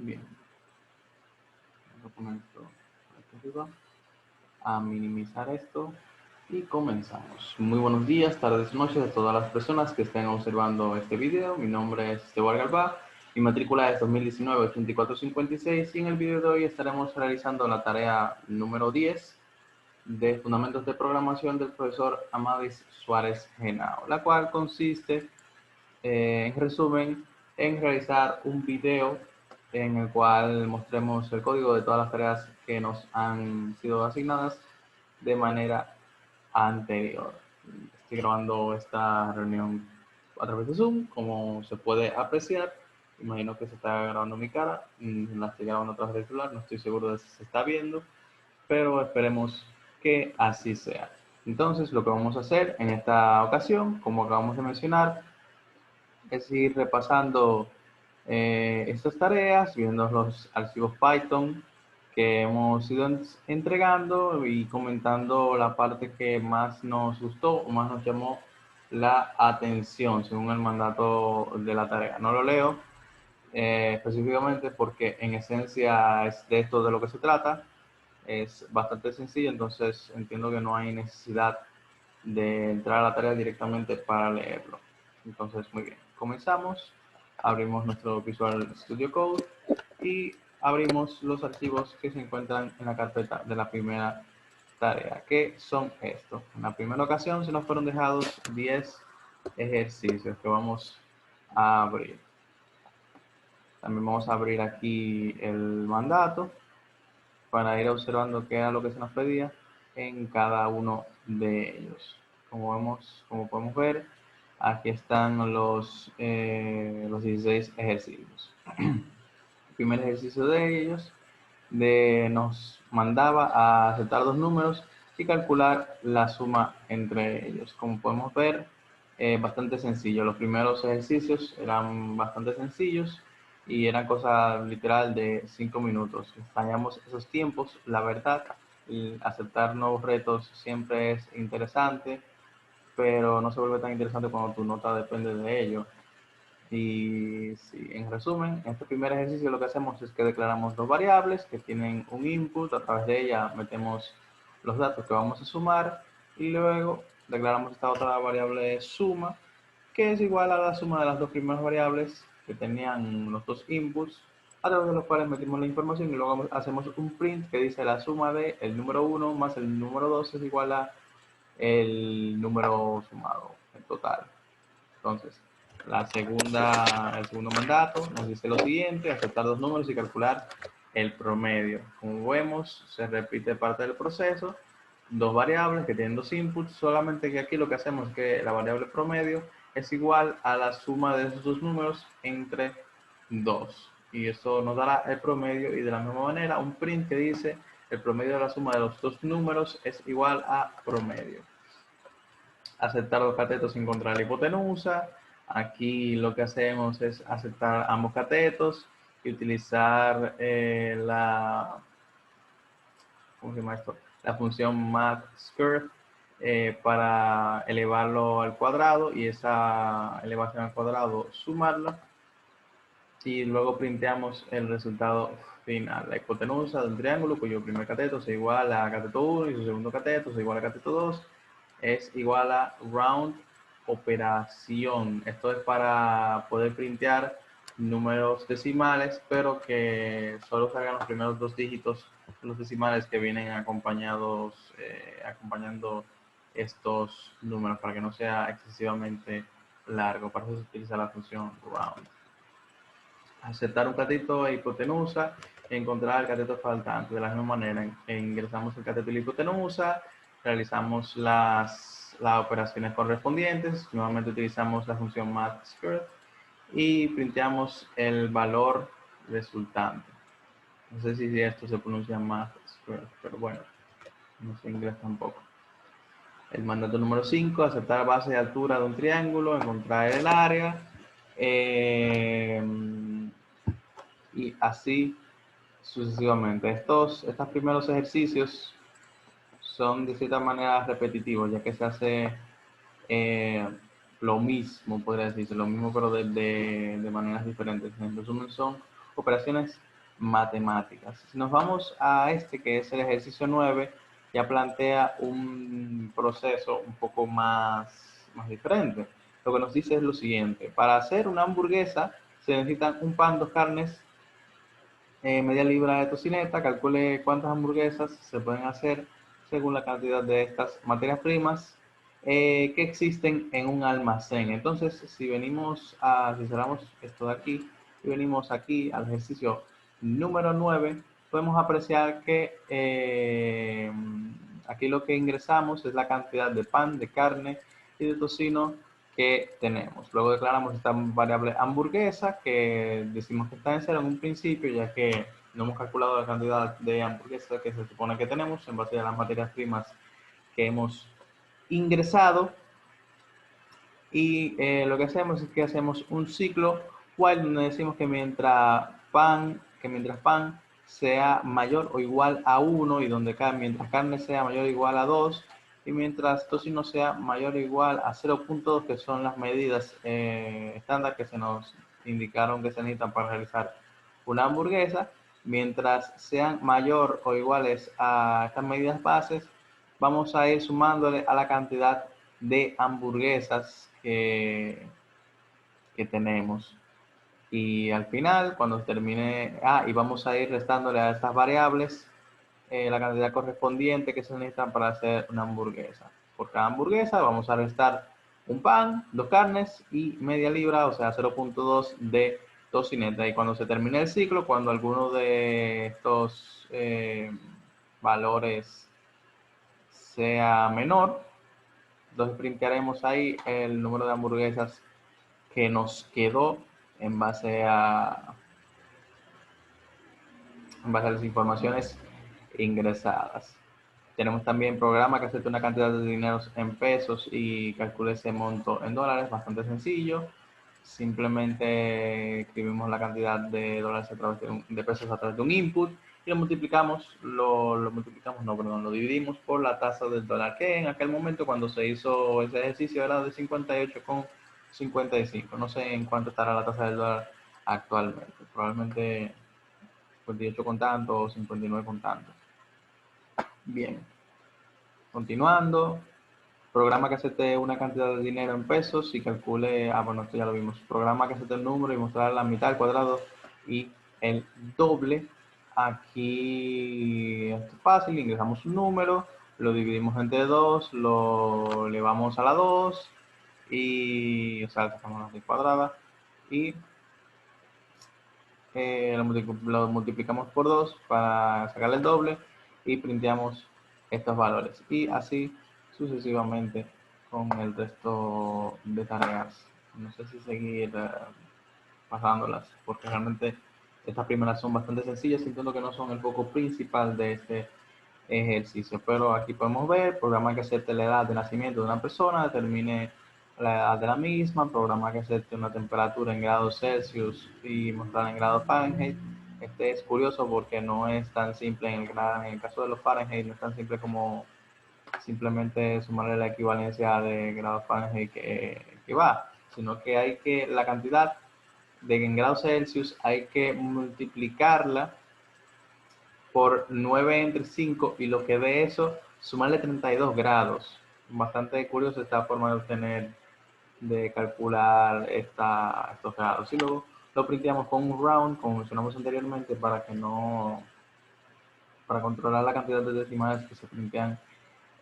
Bien, voy a poner esto aquí arriba, a minimizar esto y comenzamos. Muy buenos días, tardes, noches a todas las personas que estén observando este video. Mi nombre es Esteban Galvá, mi matrícula es 2019-8456 y en el video de hoy estaremos realizando la tarea número 10 de Fundamentos de Programación del profesor Amadis Suárez Genao, la cual consiste, en resumen, en realizar un video en el cual mostremos el código de todas las tareas que nos han sido asignadas de manera anterior. Estoy grabando esta reunión a través de Zoom, como se puede apreciar. Imagino que se está grabando mi cara, la estoy grabando a través del celular, no estoy seguro de si se está viendo, pero esperemos que así sea. Entonces, lo que vamos a hacer en esta ocasión, como acabamos de mencionar, es ir repasando estas tareas, viendo los archivos Python que hemos ido entregando y comentando la parte que más nos gustó o más nos llamó la atención según el mandato de la tarea. No lo leo específicamente porque en esencia es de esto de lo que se trata. Es bastante sencillo, entonces entiendo que no hay necesidad de entrar a la tarea directamente para leerlo. Entonces, muy bien, comenzamos, abrimos nuestro Visual Studio Code y abrimos los archivos que se encuentran en la carpeta de la primera tarea, que son estos. En la primera ocasión se nos fueron dejados 10 ejercicios que vamos a abrir. También vamos a abrir aquí el mandato para ir observando qué era lo que se nos pedía en cada uno de ellos. Como podemos ver, aquí están los 16 ejercicios. El primer ejercicio de ellos nos mandaba a aceptar dos números y calcular la suma entre ellos. Como podemos ver, bastante sencillo. Los primeros ejercicios eran bastante sencillos y eran cosas literal de 5 minutos. Extrañamos esos tiempos, la verdad. Y aceptar nuevos retos siempre es interesante, pero no se vuelve tan interesante cuando tu nota depende de ello. Y sí, en resumen, en este primer ejercicio lo que hacemos es que declaramos dos variables que tienen un input, a través de ella metemos los datos que vamos a sumar y luego declaramos esta otra variable suma, que es igual a la suma de las dos primeras variables que tenían los dos inputs, a través de los cuales metimos la información y luego hacemos un print que dice la suma de el número 1 más el número 2 es igual a el número sumado, el total. Entonces, el segundo mandato nos dice lo siguiente: aceptar dos números y calcular el promedio. Como vemos, se repite parte del proceso, dos variables que tienen dos inputs, solamente que aquí lo que hacemos es que la variable promedio es igual a la suma de esos dos números entre 2. Y eso nos dará el promedio, y de la misma manera un print que dice el promedio de la suma de los dos números es igual a promedio. Aceptar los catetos sin encontrar la hipotenusa. Aquí lo que hacemos es aceptar ambos catetos y utilizar ¿cómo se llama esto? La función mathscurve para elevarlo al cuadrado y esa elevación al cuadrado sumarla, y luego printeamos el resultado final. La hipotenusa de un triángulo cuyo primer cateto es igual a cateto 1 y su segundo cateto es igual a cateto 2 es igual a round operación. Esto es para poder printear números decimales, pero que solo salgan los primeros dos dígitos de los decimales que vienen acompañando estos números, para que no sea excesivamente largo. Para eso se utiliza la función round. Aceptar un cateto e hipotenusa, encontrar el cateto faltante. De la misma manera, ingresamos el cateto y la hipotenusa, realizamos las operaciones correspondientes, nuevamente utilizamos la función mathscurve y printeamos el valor resultante. No sé si esto se pronuncia mathscurve, pero bueno, no sé inglés tampoco. El mandato número 5, aceptar base de altura de un triángulo, encontrar el área, y así sucesivamente. Estos primeros ejercicios son de cierta manera repetitivos, ya que se hace lo mismo, podría decirse, lo mismo pero de maneras diferentes. En resumen, son operaciones matemáticas. Si nos vamos a este, que es el ejercicio 9, ya plantea un proceso un poco más diferente. Lo que nos dice es lo siguiente: para hacer una hamburguesa se necesitan un pan, dos carnes, media libra de tocineta. Calcule cuántas hamburguesas se pueden hacer según la cantidad de estas materias primas que existen en un almacén. Entonces, si cerramos esto de aquí y venimos aquí al ejercicio número 9, podemos apreciar que aquí lo que ingresamos es la cantidad de pan, de carne y de tocino que tenemos. Luego declaramos esta variable hamburguesa, que decimos que está en cero en un principio, ya que no hemos calculado la cantidad de hamburguesa que se supone que tenemos en base a las materias primas que hemos ingresado. Y lo que hacemos es que hacemos un ciclo while, donde decimos que mientras pan sea mayor o igual a 1, y donde mientras carne sea mayor o igual a 2, y mientras tocino sea mayor o igual a 0.2, que son las medidas estándar que se nos indicaron que se necesitan para realizar una hamburguesa. Mientras sean mayor o iguales a estas medidas bases, vamos a ir sumándole a la cantidad de hamburguesas que tenemos. Y al final, cuando termine, y vamos a ir restándole a estas variables la cantidad correspondiente que se necesitan para hacer una hamburguesa. Por cada hamburguesa vamos a restar un pan, dos carnes y media libra, o sea, 0.2 de tocineta. Y cuando se termine el ciclo, cuando alguno de estos valores sea menor, entonces printaremos ahí el número de hamburguesas que nos quedó en base a las informaciones ingresadas. Tenemos también programa que acepta una cantidad de dinero en pesos y calcula ese monto en dólares, bastante sencillo. Simplemente escribimos la cantidad de dólares de pesos a través de un input y lo multiplicamos, lo dividimos por la tasa del dólar, que en aquel momento, cuando se hizo ese ejercicio, era de 58,55. No sé en cuánto estará la tasa del dólar actualmente, probablemente 58 con tanto o 59 con tanto. Bien, continuando. Programa que acepte una cantidad de dinero en pesos y calcule, bueno, esto ya lo vimos. Programa que acepte el número y mostrar la mitad, al cuadrado y el doble. Aquí esto es fácil: ingresamos un número, lo dividimos entre 2, lo elevamos a la 2 y, o sea, sacamos la raíz cuadrada y lo multiplicamos por 2 para sacarle el doble y printeamos estos valores, y así sucesivamente con el resto de tareas. No sé si seguir pasándolas, porque realmente estas primeras son bastante sencillas, entiendo que no son el foco principal de este ejercicio, pero aquí podemos ver: programa que acepte la edad de nacimiento de una persona, determine la edad de la misma; programa que acepte una temperatura en grados Celsius y mostrar en grados Fahrenheit. Este es curioso porque no es tan simple en el caso de los Fahrenheit, no es tan simple como simplemente sumarle la equivalencia de grados Fahrenheit que va, sino que la cantidad en grados Celsius hay que multiplicarla por 9 entre 5, y lo que dé eso, sumarle 32 grados. Bastante curiosa esta forma de calcular estos grados. Y luego lo printeamos con un round, como mencionamos anteriormente, para controlar la cantidad de decimales que se printean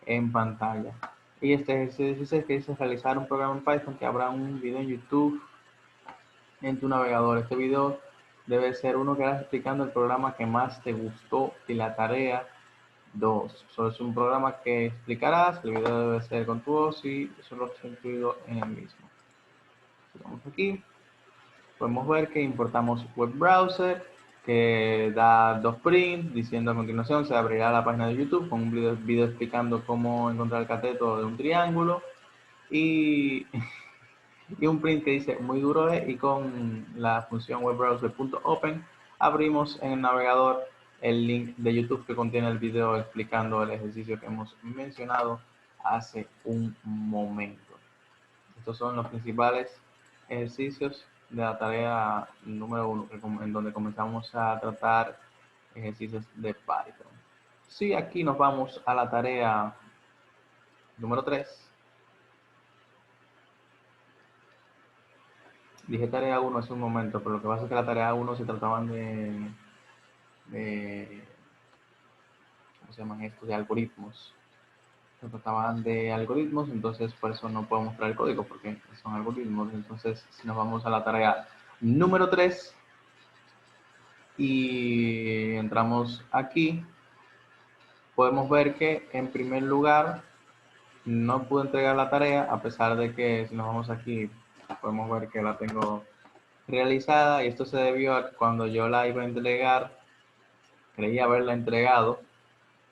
en pantalla. Y este ejercicio es que dice realizar un programa en Python, que habrá un video en YouTube en tu navegador. Este video debe ser uno que hagas explicando el programa que más te gustó y la tarea 2. Solo es un programa que explicarás, el video debe ser con tu voz y solo está incluido en el mismo. Vamos aquí, podemos ver que importamos web browser, que da 2 prints, diciendo a continuación se abrirá la página de YouTube con un video explicando cómo encontrar el cateto de un triángulo, y y un print que dice muy duro de, y con la función webbrowser.open abrimos en el navegador el link de YouTube que contiene el video explicando el ejercicio que hemos mencionado hace un momento. Estos son los principales ejercicios de la tarea número 1, en donde comenzamos a tratar ejercicios de Python. Sí, aquí nos vamos a la tarea número 3. Dije tarea 1 hace un momento, pero lo que pasa es que la tarea 1 se trataban de ¿cómo se llaman estos? De algoritmos. Se trataban de algoritmos, entonces por eso no puedo mostrar el código, porque son algoritmos. Entonces, si nos vamos a la tarea número 3 y entramos aquí, podemos ver que en primer lugar no pude entregar la tarea, a pesar de que si nos vamos aquí, podemos ver que la tengo realizada, y esto se debió a que cuando yo la iba a entregar, creía haberla entregado,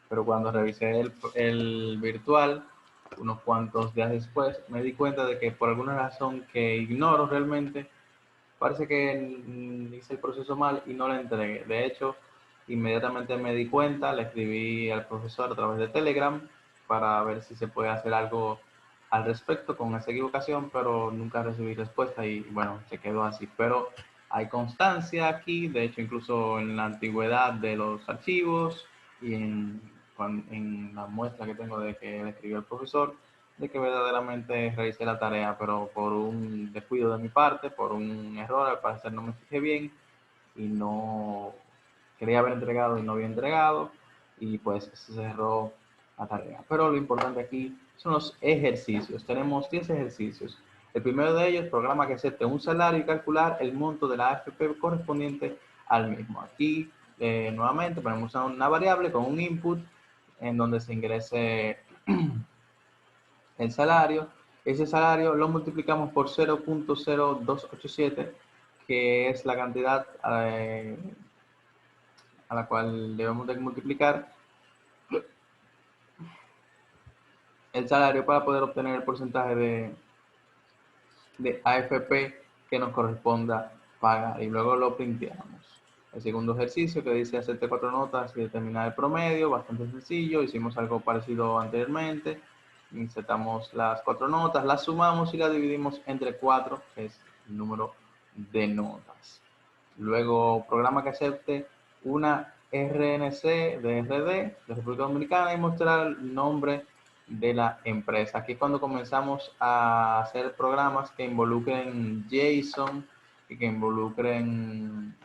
pero cuando revisé el virtual, unos cuantos días después, me di cuenta de que por alguna razón que ignoro realmente, parece que hice el proceso mal y no la entregué. De hecho, inmediatamente me di cuenta, le escribí al profesor a través de Telegram para ver si se puede hacer algo al respecto con esa equivocación, pero nunca recibí respuesta y bueno, se quedó así. Pero hay constancia aquí, de hecho incluso en la antigüedad de los archivos y en la muestra que tengo de que le escribió el profesor, de que verdaderamente realicé la tarea, pero por un descuido de mi parte, por un error, al parecer no me fijé bien y no quería haber entregado y no había entregado, y pues se cerró la tarea. Pero lo importante aquí son los ejercicios. Tenemos 10 ejercicios. El primero de ellos, programa que acepte un salario y calcular el monto de la AFP correspondiente al mismo. Aquí, nuevamente, ponemos una variable con un input en donde se ingrese el salario. Ese salario lo multiplicamos por 0.0287, que es la cantidad a la cual debemos de multiplicar el salario para poder obtener el porcentaje de AFP que nos corresponda pagar, y luego lo printeamos. El segundo ejercicio, que dice hacerte 4 notas y determinar el promedio, bastante sencillo. Hicimos algo parecido anteriormente. Insertamos las 4 notas, las sumamos y las dividimos entre 4, que es el número de notas. Luego, programa que acepte una RNC de RD de República Dominicana y mostrar el nombre de la empresa. Aquí es cuando comenzamos a hacer programas que involucren JSON y que involucren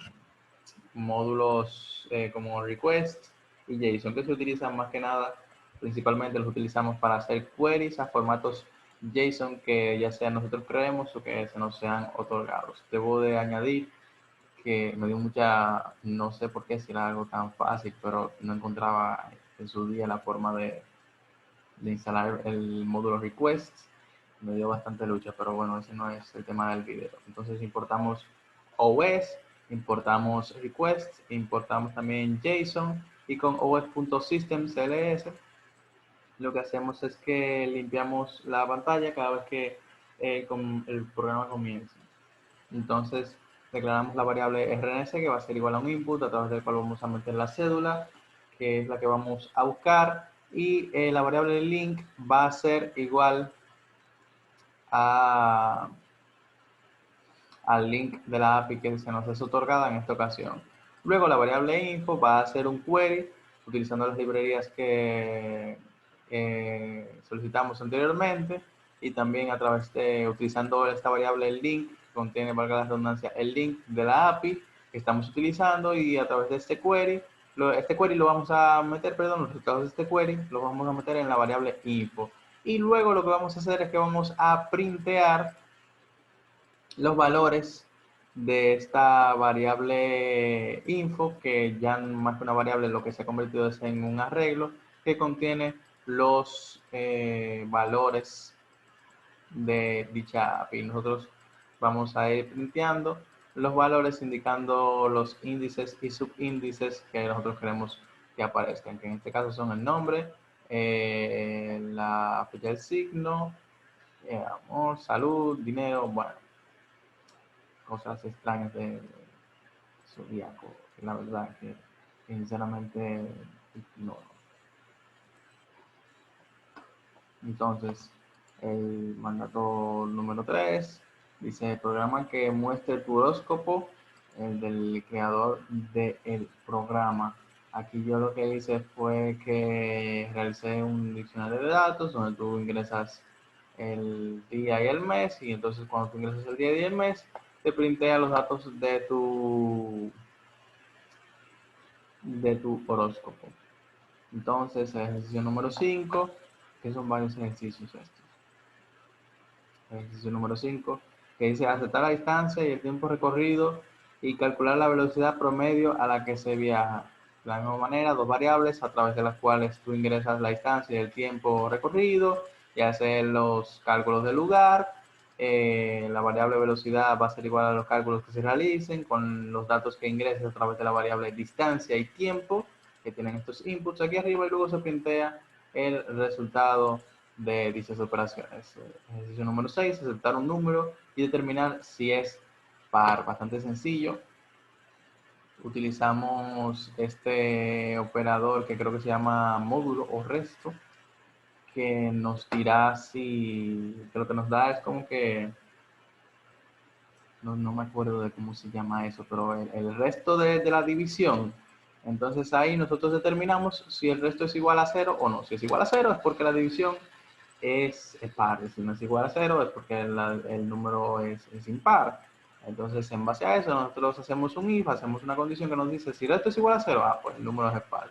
módulos como request y JSON, que se utilizan más que nada, principalmente los utilizamos para hacer queries a formatos JSON que ya sea nosotros creemos o que se nos sean otorgados. Debo de añadir que me dio mucha, no sé por qué si era algo tan fácil, pero no encontraba en su día la forma de instalar el módulo requests. Me dio bastante lucha, pero bueno, ese no es el tema del video. Entonces importamos OS, importamos requests, importamos también JSON, y con os.systemcls lo que hacemos es que limpiamos la pantalla cada vez que el programa comienza. Entonces declaramos la variable RNS, que va a ser igual a un input a través del cual vamos a meter la cédula, que es la que vamos a buscar, y la variable link va a ser igual a, al link de la API que se nos es otorgada en esta ocasión. Luego la variable info va a ser un query utilizando las librerías que solicitamos anteriormente, y también a través de utilizando esta variable link, que contiene, valga la redundancia, el link de la API que estamos utilizando, y a través de este query lo vamos a meter, perdón, los resultados de este query los vamos a meter en la variable info. Y luego lo que vamos a hacer es que vamos a printear los valores de esta variable info, que ya más que una variable lo que se ha convertido es en un arreglo que contiene los valores de dicha API. Nosotros vamos a ir printeando los valores indicando los índices y subíndices que nosotros queremos que aparezcan, que en este caso son el nombre, la fecha del signo, amor, salud, dinero, bueno, cosas extrañas de Zodíaco, que la verdad que sinceramente ignoro. Entonces, el mandato número 3 Dice, el programa que muestre tu horóscopo, el del creador del programa. Aquí yo lo que hice fue que realicé un diccionario de datos donde tú ingresas el día y el mes, y entonces cuando tú ingresas el día y el mes, te printea los datos de tu horóscopo. Entonces, el ejercicio número 5, que son varios ejercicios estos. Ejercicio número 5, que dice aceptar la distancia y el tiempo recorrido y calcular la velocidad promedio a la que se viaja. De la misma manera, dos variables a través de las cuales tú ingresas la distancia y el tiempo recorrido y hacer los cálculos del lugar. La variable velocidad va a ser igual a los cálculos que se realicen con los datos que ingreses a través de la variable distancia y tiempo que tienen estos inputs aquí arriba, y luego se printea el resultado de dichas operaciones. Ejercicio número 6, aceptar un número y determinar si es par. Bastante sencillo. Utilizamos este operador que creo que se llama módulo o resto, que nos dirá si, que lo que nos da es como que, no me acuerdo de cómo se llama eso, pero el resto de la división. Entonces ahí nosotros determinamos si el resto es igual a 0 o no. Si es igual a 0 es porque la división es par, si no es igual a 0 es porque el número es impar. Entonces, en base a eso, nosotros hacemos un if, hacemos una condición que nos dice si esto es igual a 0, pues el número es par.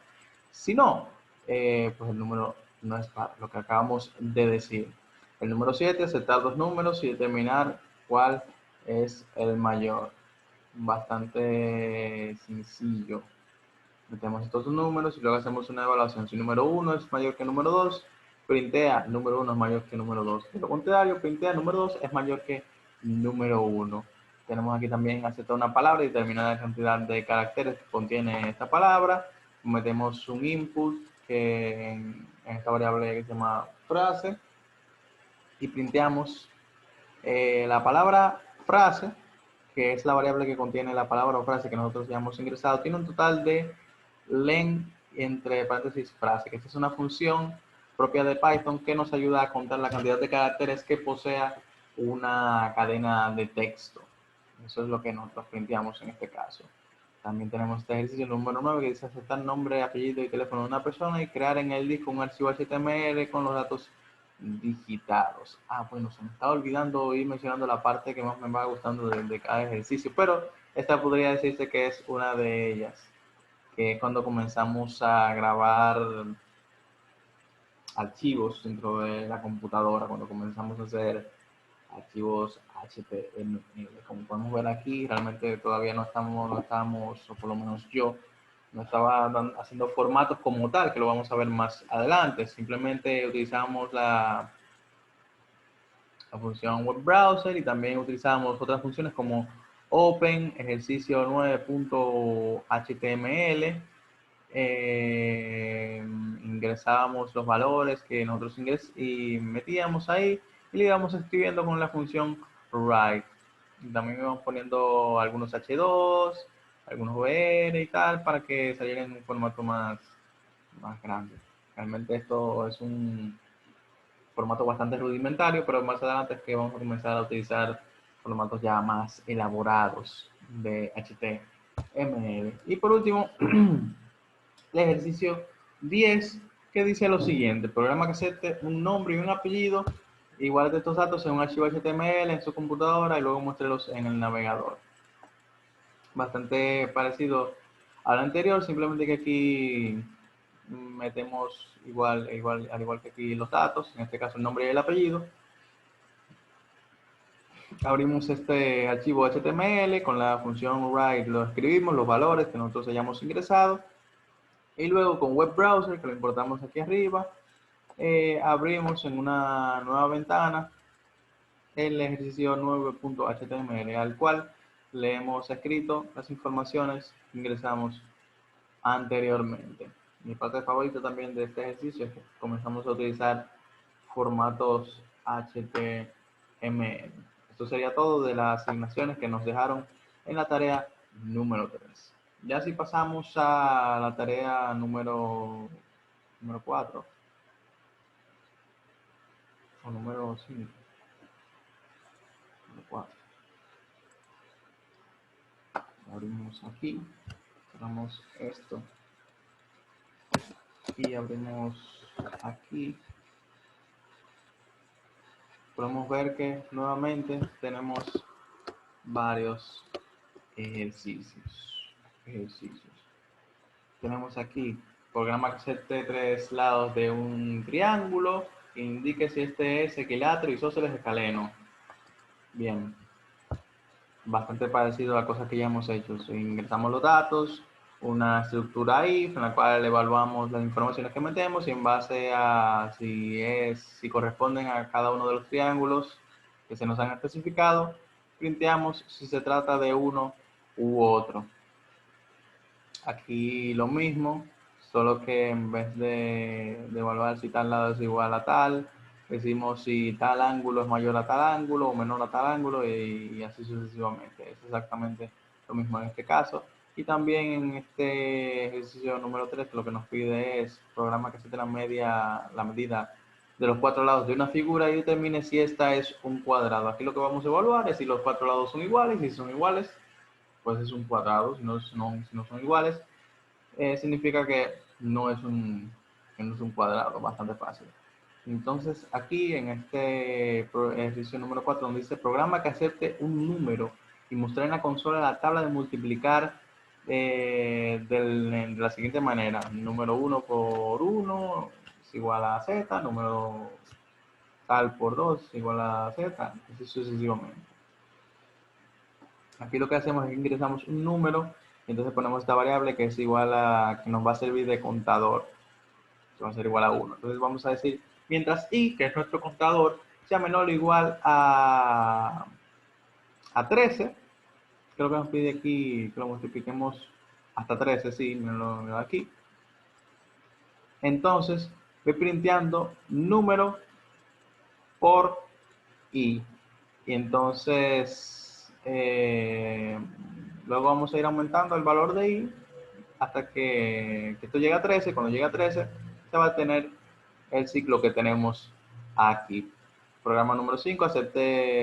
Si no, pues el número no es par, lo que acabamos de decir. El número 7, aceptar dos números y determinar cuál es el mayor. Bastante sencillo. Metemos estos dos números y luego hacemos una evaluación. Si número 1 es mayor que número 2, printea número 1 es mayor que número 2. De lo contrario, printea número 2 es mayor que número 1. Tenemos aquí también aceptar una palabra y determinar la cantidad de caracteres que contiene esta palabra. Metemos un input que en esta variable que se llama frase y printeamos la palabra frase, que es la variable que contiene la palabra o frase que nosotros ya hemos ingresado, tiene un total de len entre paréntesis frase, que esta es una función propia de Python que nos ayuda a contar la cantidad de caracteres que posea una cadena de texto. Eso es lo que nosotros printeamos en este caso. También tenemos este ejercicio número 9 que dice aceptar nombre, apellido y teléfono de una persona y crear en el disco un archivo HTML con los datos digitados. Bueno, se me estaba olvidando ir mencionando la parte que más me va gustando de cada ejercicio, pero esta podría decirse que es una de ellas, que es cuando comenzamos a grabar archivos dentro de la computadora, cuando comenzamos a hacer archivos HTML. Como podemos ver aquí, realmente todavía no estábamos, o por lo menos yo, no estaba haciendo formatos como tal, que lo vamos a ver más adelante. Simplemente utilizamos la función web browser y también utilizamos otras funciones como open, ejercicio 9.html. Ingresábamos los valores que nosotros y metíamos ahí y le íbamos escribiendo con la función write. También íbamos poniendo algunos H2, algunos VR y tal para que saliera en un formato más grande. Realmente esto es un formato bastante rudimentario, pero más adelante es que vamos a comenzar a utilizar formatos ya más elaborados de HTML. Y por último, el ejercicio 10, que dice lo siguiente: el programa que acepte un nombre y un apellido igual de estos datos en un archivo HTML en su computadora y luego muéstrelos en el navegador. Bastante parecido al anterior, simplemente que aquí metemos al igual que aquí los datos, en este caso el nombre y el apellido. Abrimos este archivo HTML con la función write, lo escribimos, los valores que nosotros hayamos ingresado, y luego con web browser, que lo importamos aquí arriba, abrimos en una nueva ventana el ejercicio 9.html, al cual le hemos escrito las informaciones que ingresamos anteriormente. Mi parte favorita también de este ejercicio es que comenzamos a utilizar formatos HTML. Esto sería todo de las asignaciones que nos dejaron en la tarea número 3. Ya si pasamos a la tarea número 4 o número 5. 4. Abrimos aquí, cerramos esto y abrimos aquí. Podemos ver que nuevamente tenemos varios ejercicios. Tenemos aquí programa que acepte 3 lados de un triángulo, indique si este es equilátero, isósceles, escaleno. Bien, bastante parecido a la cosa que ya hemos hecho. So, ingresamos los datos, una estructura if en la cual evaluamos las informaciones que metemos y en base a si corresponden a cada uno de los triángulos que se nos han especificado, printeamos si se trata de uno u otro. Aquí lo mismo, solo que en vez de evaluar si tal lado es igual a tal, decimos si tal ángulo es mayor a tal ángulo o menor a tal ángulo y así sucesivamente. Es exactamente lo mismo en este caso. Y también en este ejercicio número 3 lo que nos pide es programa que acepte la medida de los 4 lados de una figura y determine si esta es un cuadrado. Aquí lo que vamos a evaluar es si los 4 lados son iguales, y si son iguales, pues es un cuadrado, si no son iguales, significa que no es un cuadrado, bastante fácil. Entonces aquí en este ejercicio número 4 donde dice programa que acepte un número y mostrar en la consola la tabla de multiplicar de la siguiente manera: número 1 por 1 es igual a z, número tal por 2 es igual a z, así sucesivamente. Aquí lo que hacemos es que ingresamos un número y entonces ponemos esta variable que es igual a, que nos va a servir de contador, que va a ser igual a 1. Entonces vamos a decir, mientras i, que es nuestro contador, sea menor o igual a 13, creo que nos pide aquí que lo multipliquemos hasta 13, sí, me lo da aquí. Entonces voy printeando número por i. Y entonces luego vamos a ir aumentando el valor de i hasta que esto llegue a 13. Cuando llegue a 13 se va a tener el ciclo que tenemos aquí. Programa número 5,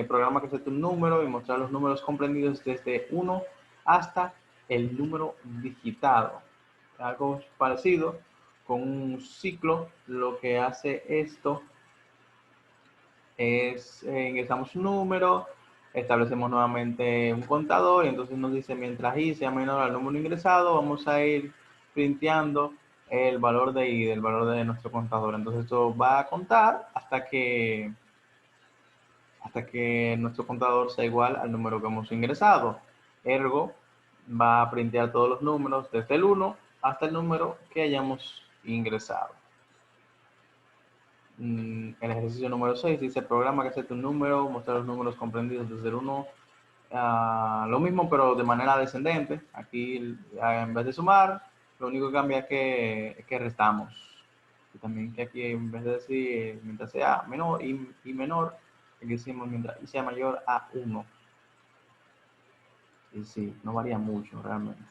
programa que acepte un número y mostrar los números comprendidos desde 1 hasta el número digitado. Algo parecido con un ciclo. Lo que hace esto es ingresamos un número, establecemos nuevamente un contador y entonces nos dice mientras i sea menor al número ingresado, vamos a ir printeando el valor de i, del valor de nuestro contador. Entonces esto va a contar hasta que nuestro contador sea igual al número que hemos ingresado. Ergo, va a printear todos los números desde el 1 hasta el número que hayamos ingresado. El ejercicio número 6 dice programa que acepte un número, mostrar los números comprendidos desde el 1, lo mismo pero de manera descendente. Aquí en vez de sumar, lo único que cambia es que restamos. Y también que aquí en vez de decir mientras sea menor y menor, aquí decimos mientras y sea mayor a 1. Y sí, no varía mucho realmente.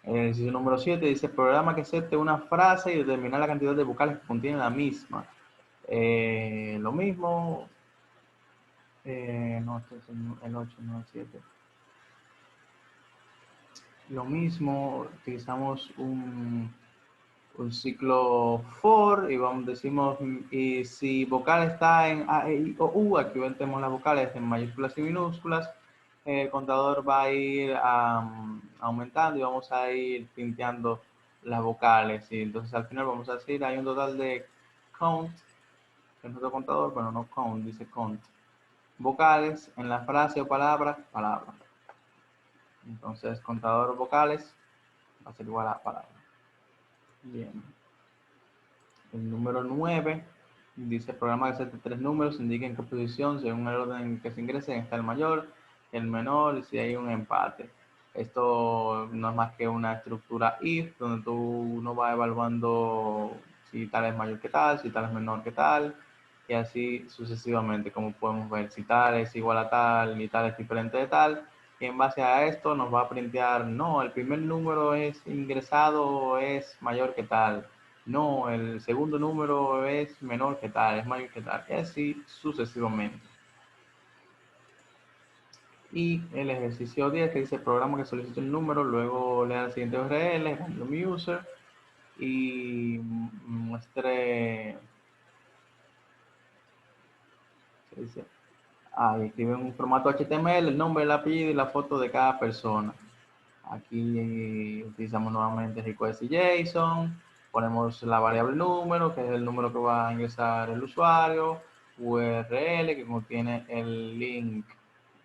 El ejercicio número 7 dice programa que acepte una frase y determinar la cantidad de vocales que contiene la misma. Lo mismo, no, este es el 8, no el 7. Lo mismo, utilizamos un ciclo for y decimos, y si vocal está en A, E, I, O, U, aquí metemos las vocales en mayúsculas y minúsculas, el contador va a ir aumentando y vamos a ir pinteando las vocales. Y entonces al final vamos a decir, hay un total de count, que es nuestro contador, pero no count, dice count. Vocales en la frase o palabra. Entonces, contador vocales va a ser igual a palabra. Bien. El número 9 dice programa que acepte 3 números, indica en qué posición, según el orden en que se ingresen, está el mayor, el menor, y si hay un empate. Esto no es más que una estructura if, donde tú no vas evaluando si tal es mayor que tal, si tal es menor que tal, y así sucesivamente, como podemos ver, si tal es igual a tal y tal es diferente de tal, y en base a esto nos va a printear, no, el primer número es ingresado es mayor que tal, no, el segundo número es menor que tal, es mayor que tal, y así sucesivamente. y el ejercicio 10 que dice programa que solicita un número, luego lea el siguiente URL, random user, y muestre, ¿qué dice? Y escribe en un formato HTML el nombre, el apellido y la foto de cada persona. Aquí utilizamos nuevamente request y JSON, ponemos la variable número, que es el número que va a ingresar el usuario, URL que contiene el link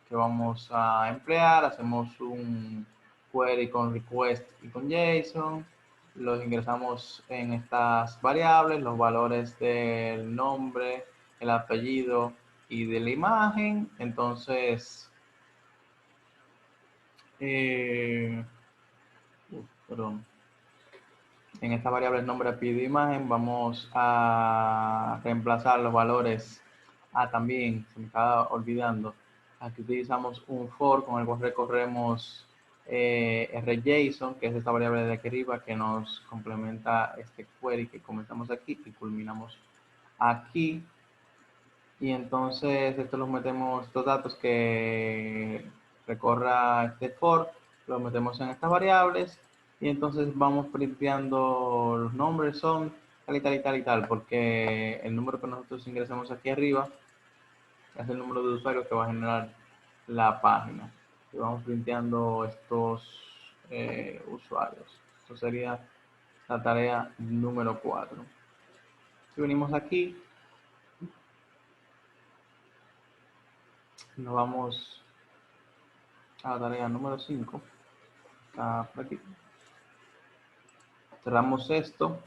que vamos a emplear, hacemos un query con request y con JSON, los ingresamos en estas variables, los valores del nombre, el apellido y de la imagen. Entonces, perdón. En esta variable nombre, apellido, imagen, vamos a reemplazar los valores. También, se me estaba olvidando, aquí utilizamos un for con el cual recorremos rJSON, que es esta variable de aquí arriba que nos complementa este query que comenzamos aquí y culminamos aquí. Y entonces esto los metemos, estos datos que recorra este for, los metemos en estas variables y entonces vamos printeando los nombres son tal y tal y tal y tal, porque el número que nosotros ingresamos aquí arriba es el número de usuarios que va a generar la página. Y vamos printeando estos usuarios. Esto sería la tarea número 4. Si venimos aquí, nos vamos a la tarea número 5. Está por aquí. Cerramos esto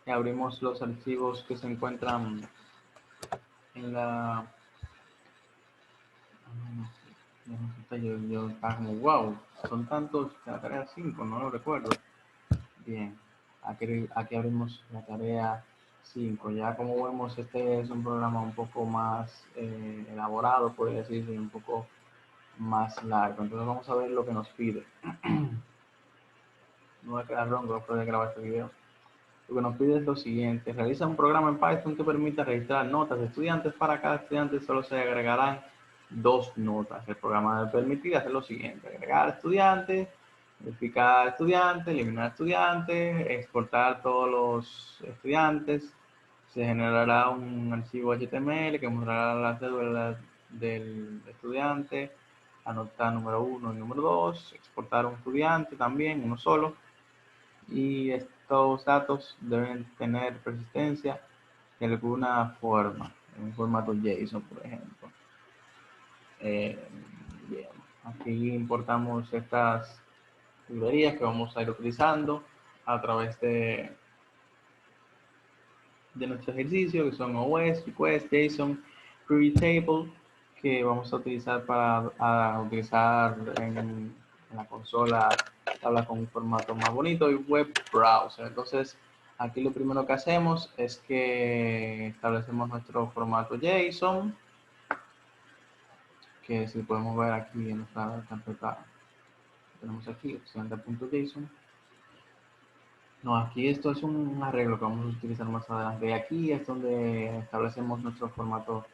y abrimos los archivos que se encuentran en la... Yo estaba como, wow, son tantos, la tarea 5, no lo recuerdo. Bien, aquí abrimos la tarea 5. Ya como vemos, este es un programa un poco más elaborado, podría decirse, un poco más largo. Entonces vamos a ver lo que nos pide. No voy a quedar ronco después de grabar este video. Lo que nos pide es lo siguiente: realiza un programa en Python que permita registrar notas de estudiantes. Para cada estudiante solo se agregarán 2 notas. El programa debe permitir hacer lo siguiente: agregar estudiantes, verificar estudiantes, eliminar estudiantes, exportar todos los estudiantes. Se generará un archivo HTML que mostrará las cédulas del estudiante, anotar número 1 y número 2, exportar un estudiante también, uno solo, y estos datos deben tener persistencia de alguna forma, en un formato JSON, por ejemplo. Bien, aquí importamos estas librerías que vamos a ir utilizando a través de nuestro ejercicio, que son OS, Request, JSON, Query Table, que vamos a utilizar para utilizar en la consola tabla con un formato más bonito, y web browser. Entonces, aquí lo primero que hacemos es que establecemos nuestro formato JSON, que si podemos ver aquí en nuestra carpeta, tenemos aquí, estudiante.json. No, aquí esto es un arreglo que vamos a utilizar más adelante. Y aquí es donde establecemos nuestro formato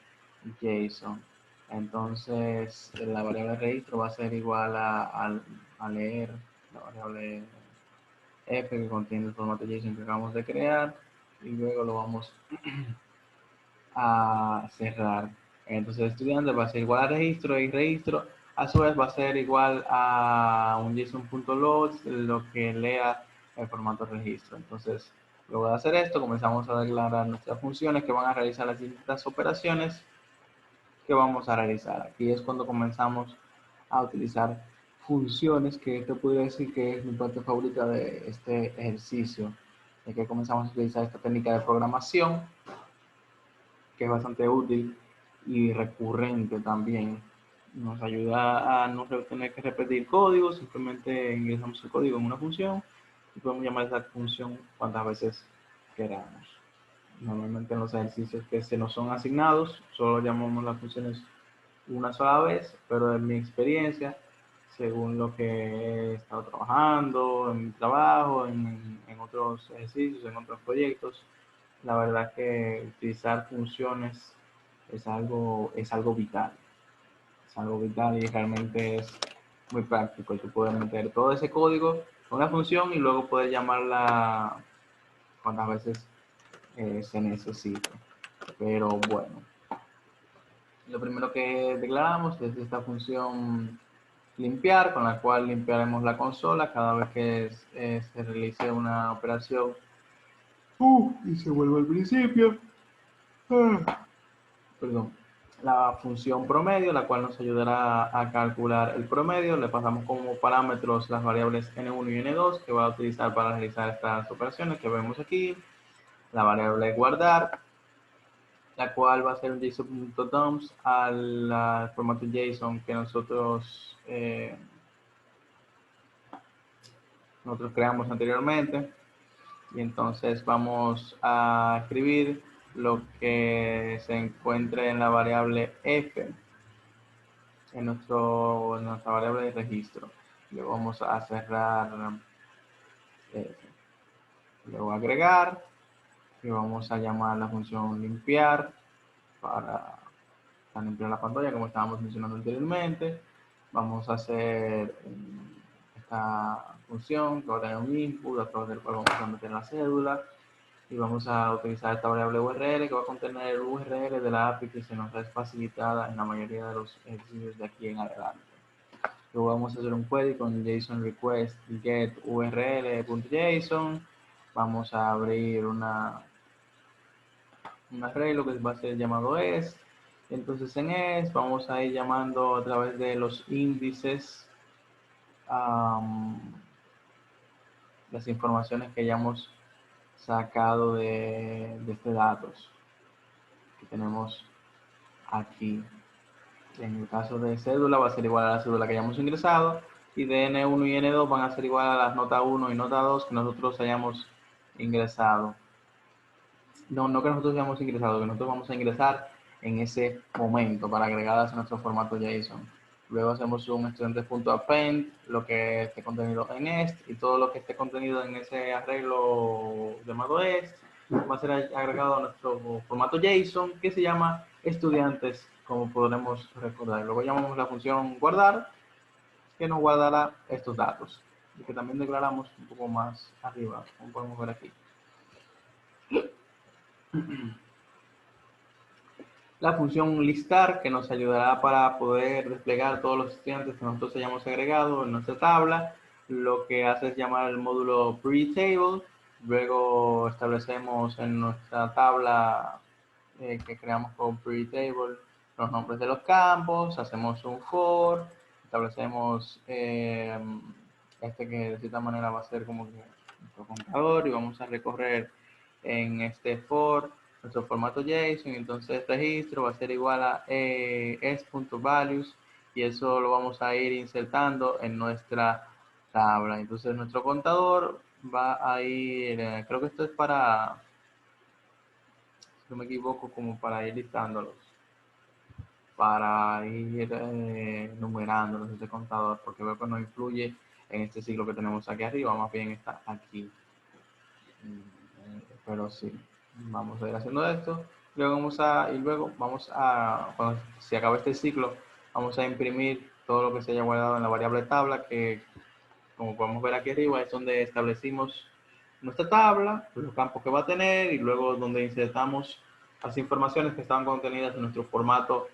JSON. Entonces, la variable registro va a ser igual a leer la variable F que contiene el formato JSON que acabamos de crear, y luego lo vamos a cerrar. Entonces, estudiante va a ser igual a registro, y registro a su vez va a ser igual a un JSON.load, lo que lea el formato registro. Entonces, luego de hacer esto, comenzamos a declarar nuestras funciones que van a realizar las distintas operaciones que vamos a realizar. Aquí es cuando comenzamos a utilizar funciones, que te podría decir que es mi parte favorita de este ejercicio, de que comenzamos a utilizar esta técnica de programación, que es bastante útil y recurrente también. Nos ayuda a no tener que repetir código, simplemente ingresamos el código en una función y podemos llamar a esa función cuantas veces queramos. Normalmente en los ejercicios que se nos son asignados, solo llamamos las funciones una sola vez, pero en mi experiencia, según lo que he estado trabajando, en mi trabajo, en otros ejercicios, en otros proyectos, la verdad que utilizar funciones es algo vital. Es algo vital y realmente es muy práctico. Tú puedes meter todo ese código en una función y luego puedes llamarla cuantas veces se necesite. Pero bueno, lo primero que declaramos es esta función limpiar, con la cual limpiaremos la consola cada vez que se realice una operación y se vuelve al principio. Perdón. La función promedio, la cual nos ayudará a calcular el promedio. Le pasamos como parámetros las variables n1 y n2 que va a utilizar para realizar estas operaciones que vemos aquí. La variable guardar, la cual va a ser un json.dumps al formato JSON que nosotros creamos anteriormente. Y entonces vamos a escribir lo que se encuentre en la variable f en nuestra variable de registro. Luego vamos a cerrar f. Luego agregar y vamos a llamar la función limpiar para limpiar la pantalla como estábamos mencionando anteriormente. Vamos a hacer esta función que va a tener un input a través del cual vamos a meter la cédula y vamos a utilizar esta variable URL que va a contener el URL de la API que se nos es facilitada en la mayoría de los ejercicios de aquí en adelante. Luego vamos a hacer un query con JSON request get url.json. Vamos a abrir un arreglo que va a ser llamado est. Entonces en est vamos a ir llamando a través de los índices las informaciones que hayamos sacado de este datos que tenemos aquí. En el caso de cédula va a ser igual a la cédula que hayamos ingresado y de N1 y N2 van a ser igual a las nota 1 y nota 2 que nosotros hayamos ingresado. No que nosotros hayamos ingresado, que nosotros vamos a ingresar en ese momento para agregadas a nuestro formato JSON. Luego hacemos un estudiantes.append, lo que esté contenido en est y todo lo que esté contenido en ese arreglo llamado est va a ser agregado a nuestro formato JSON que se llama estudiantes, como podremos recordar. Luego llamamos la función guardar, que nos guardará estos datos y que también declaramos un poco más arriba, como podemos ver aquí. La función listar, que nos ayudará para poder desplegar todos los estudiantes que nosotros hayamos agregado en nuestra tabla. Lo que hace es llamar el módulo pre-table. Luego establecemos en nuestra tabla que creamos con pre-table los nombres de los campos. Hacemos un for. Establecemos que de cierta manera va a ser como que nuestro contador y vamos a recorrer en este for nuestro formato JSON, entonces registro va a ser igual a s.values y eso lo vamos a ir insertando en nuestra tabla. Entonces nuestro contador va a ir, creo que esto es para, si no me equivoco, como para ir listándolos, para ir numerándolos este contador, porque veo que no influye en este ciclo que tenemos aquí arriba, más bien está aquí. Pero sí, vamos a ir haciendo esto. Luego cuando se acabe este ciclo, vamos a imprimir todo lo que se haya guardado en la variable tabla, que como podemos ver aquí arriba es donde establecimos nuestra tabla, los campos que va a tener y luego donde insertamos las informaciones que estaban contenidas en nuestro formato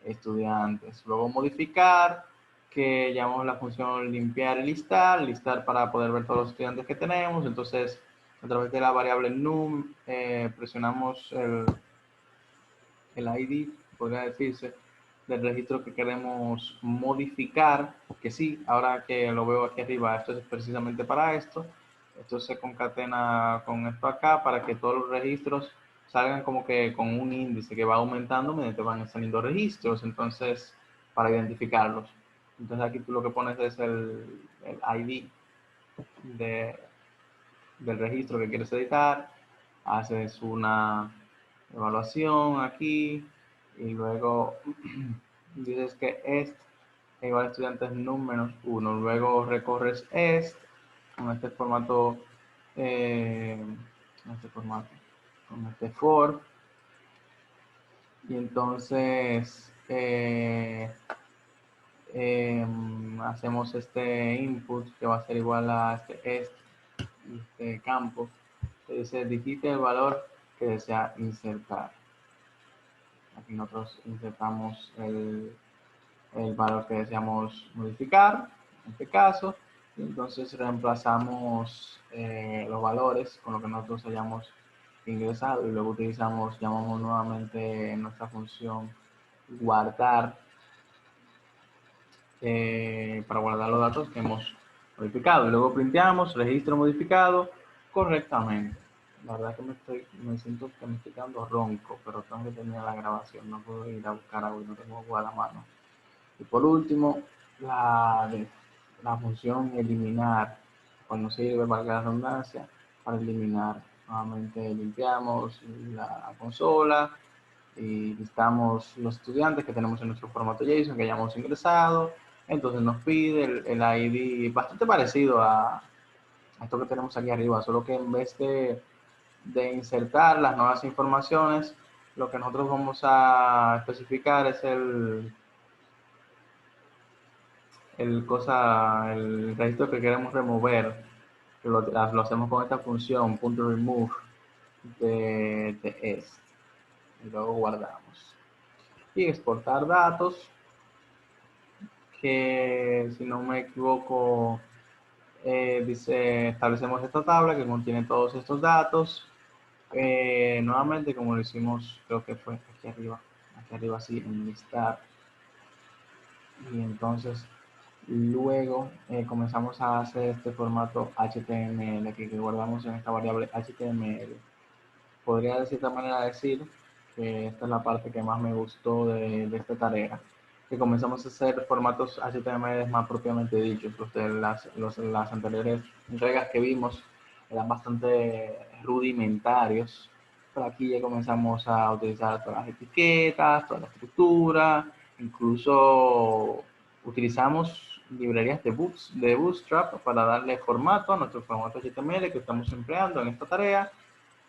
estudiantes. Luego modificar, que llamamos la función limpiar y listar para poder ver todos los estudiantes que tenemos. Entonces, a través de la variable num, presionamos el ID, podría decirse, del registro que queremos modificar, que sí, ahora que lo veo aquí arriba, esto es precisamente para esto. Esto se concatena con esto acá para que todos los registros salgan como que con un índice que va aumentando mediante van saliendo registros, entonces, para identificarlos. Entonces aquí tú lo que pones es el ID del registro que quieres editar, haces una evaluación aquí y luego dices que est igual a estudiantes num menos 1, luego recorres est con este formato, con este for y entonces hacemos este input que va a ser igual a este campo que dice digite el valor que desea insertar. Aquí nosotros insertamos el valor que deseamos modificar, en este caso, y entonces reemplazamos los valores con lo que nosotros hayamos ingresado y luego llamamos nuevamente en nuestra función guardar para guardar los datos que hemos modificado y luego printeamos registro modificado correctamente. La verdad que me siento que me estoy quedando ronco, pero tengo que terminar la grabación, no puedo ir a buscar agua y no tengo agua a la mano. Y por último, la función eliminar, cuando sirve, valga la redundancia, para eliminar. Nuevamente limpiamos la consola y listamos los estudiantes que tenemos en nuestro formato JSON que hayamos ingresado. Entonces nos pide el ID bastante parecido a esto que tenemos aquí arriba, solo que en vez de insertar las nuevas informaciones, lo que nosotros vamos a especificar es el registro que queremos remover, que lo hacemos con esta función .remove de est y luego guardamos y exportar datos, que si no me equivoco dice establecemos esta tabla que contiene todos estos datos, nuevamente como lo hicimos, creo que fue aquí arriba sí, enlistar, y entonces luego comenzamos a hacer este formato HTML que guardamos en esta variable HTML. Podría de cierta manera decir que esta es la parte que más me gustó de esta tarea, que comenzamos a hacer formatos HTML más propiamente dichos. Las anteriores entregas que vimos eran bastante rudimentarios, pero aquí ya comenzamos a utilizar todas las etiquetas, toda la estructura, incluso utilizamos librerías de Bootstrap para darle formato a nuestro formato HTML que estamos empleando en esta tarea.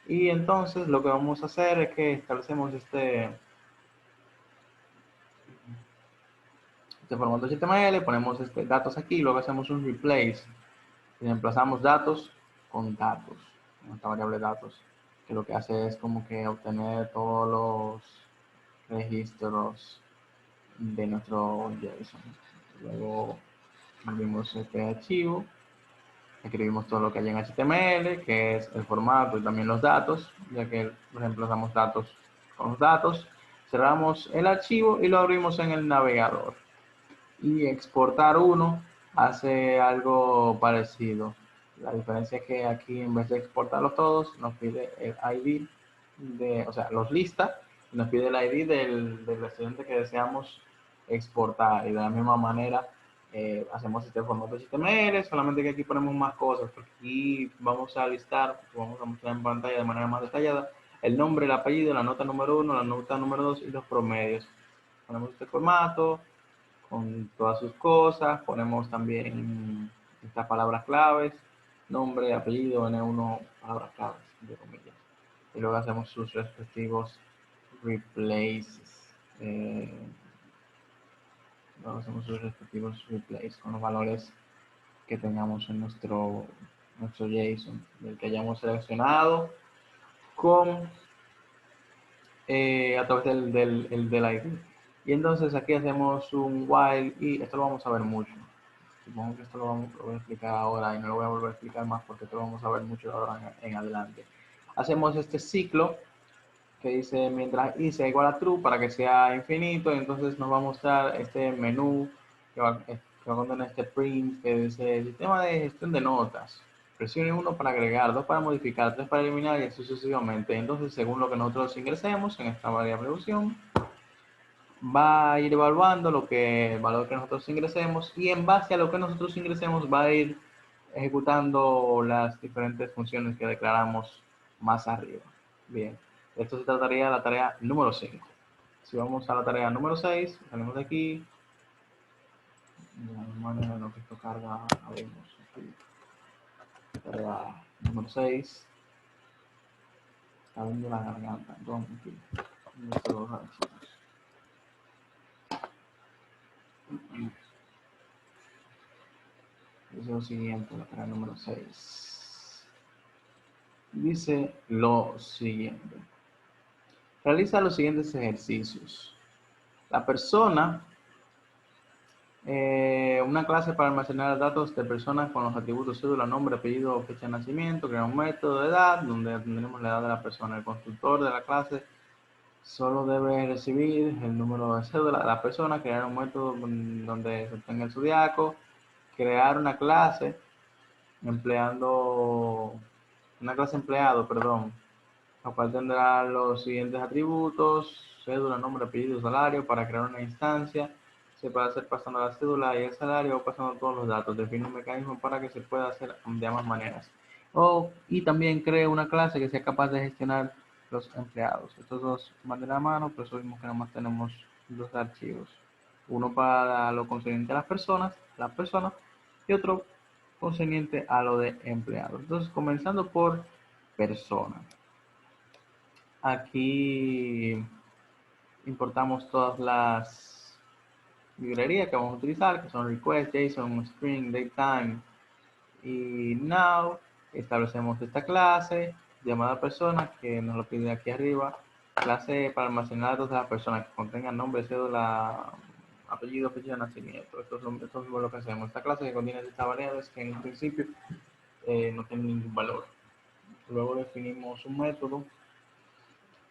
Y entonces lo que vamos a hacer es que establecemos este formato HTML, ponemos datos aquí y luego hacemos un replace y reemplazamos datos con datos, en esta variable datos, que lo que hace es como que obtener todos los registros de nuestro JSON. Luego abrimos este archivo, escribimos todo lo que hay en HTML, que es el formato y también los datos, ya que reemplazamos datos con los datos. Cerramos el archivo y lo abrimos en el navegador. Y exportar uno hace algo parecido. La diferencia es que aquí en vez de exportarlos todos, nos pide el ID, o sea, los lista, y nos pide el ID del estudiante que deseamos exportar. Y de la misma manera hacemos este formato HTML, solamente que aquí ponemos más cosas, porque aquí vamos a listar, vamos a mostrar en pantalla de manera más detallada, el nombre, el apellido, la nota número 1, la nota número 2 y los promedios. Ponemos este formato con todas sus cosas, ponemos también estas palabras claves, nombre, apellido, N1, palabras claves, de comillas. Y luego hacemos sus respectivos replaces. Luego hacemos sus respectivos replaces con los valores que tengamos en nuestro JSON, del que hayamos seleccionado con a través del ID. Y entonces aquí hacemos un while y esto lo vamos a ver mucho. Supongo que esto lo voy a explicar ahora y no lo voy a volver a explicar más porque esto lo vamos a ver mucho ahora en adelante. Hacemos este ciclo que dice mientras i sea igual a true para que sea infinito, y entonces nos va a mostrar este menú que va a contener este print que dice sistema de gestión de notas. Presione 1 para agregar, 2 para modificar, 3 para eliminar y así sucesivamente. Entonces, según lo que nosotros ingresemos en esta variable opción, va a ir evaluando el valor que nosotros ingresemos y en base a lo que nosotros ingresemos va a ir ejecutando las diferentes funciones que declaramos más arriba. Bien, esto se trataría de la tarea número 5. Si vamos a la tarea número 6, salimos de aquí. De la misma manera en lo que esto carga, abrimos aquí. Tarea número 6. Está viendo la garganta. Entonces, aquí. Estos dos archivos. Dice lo siguiente, la tarea número 6. Dice lo siguiente. Realiza los siguientes ejercicios. La persona, una clase para almacenar datos de personas con los atributos cédula, nombre, apellido, fecha de nacimiento, crear un método de edad, donde tendremos la edad de la persona. El constructor de la clase solo debe recibir el número de cédula de la persona, crear un método donde se obtenga el zodiaco, crear una clase empleado, perdón, la cual tendrá los siguientes atributos: cédula, nombre, apellido, salario. Para crear una instancia se puede hacer pasando la cédula y el salario o pasando todos los datos. Define un mecanismo para que se pueda hacer de ambas maneras. Y también cree una clase que sea capaz de gestionar los empleados. Estos dos van de la mano, por eso vimos que nada más tenemos dos archivos. Uno para lo concerniente a las personas, y otro concerniente a lo de empleados. Entonces, comenzando por persona. Aquí importamos todas las librerías que vamos a utilizar, que son request, JSON, string, datetime y now. Establecemos esta clase llamada persona, que nos lo pide aquí arriba. Clase para almacenar datos de las personas que contengan nombre, cédula, apellido, fecha de nacimiento. Esto es lo que hacemos. Esta clase que contiene estas variables que en un principio no tienen ningún valor. Luego definimos un método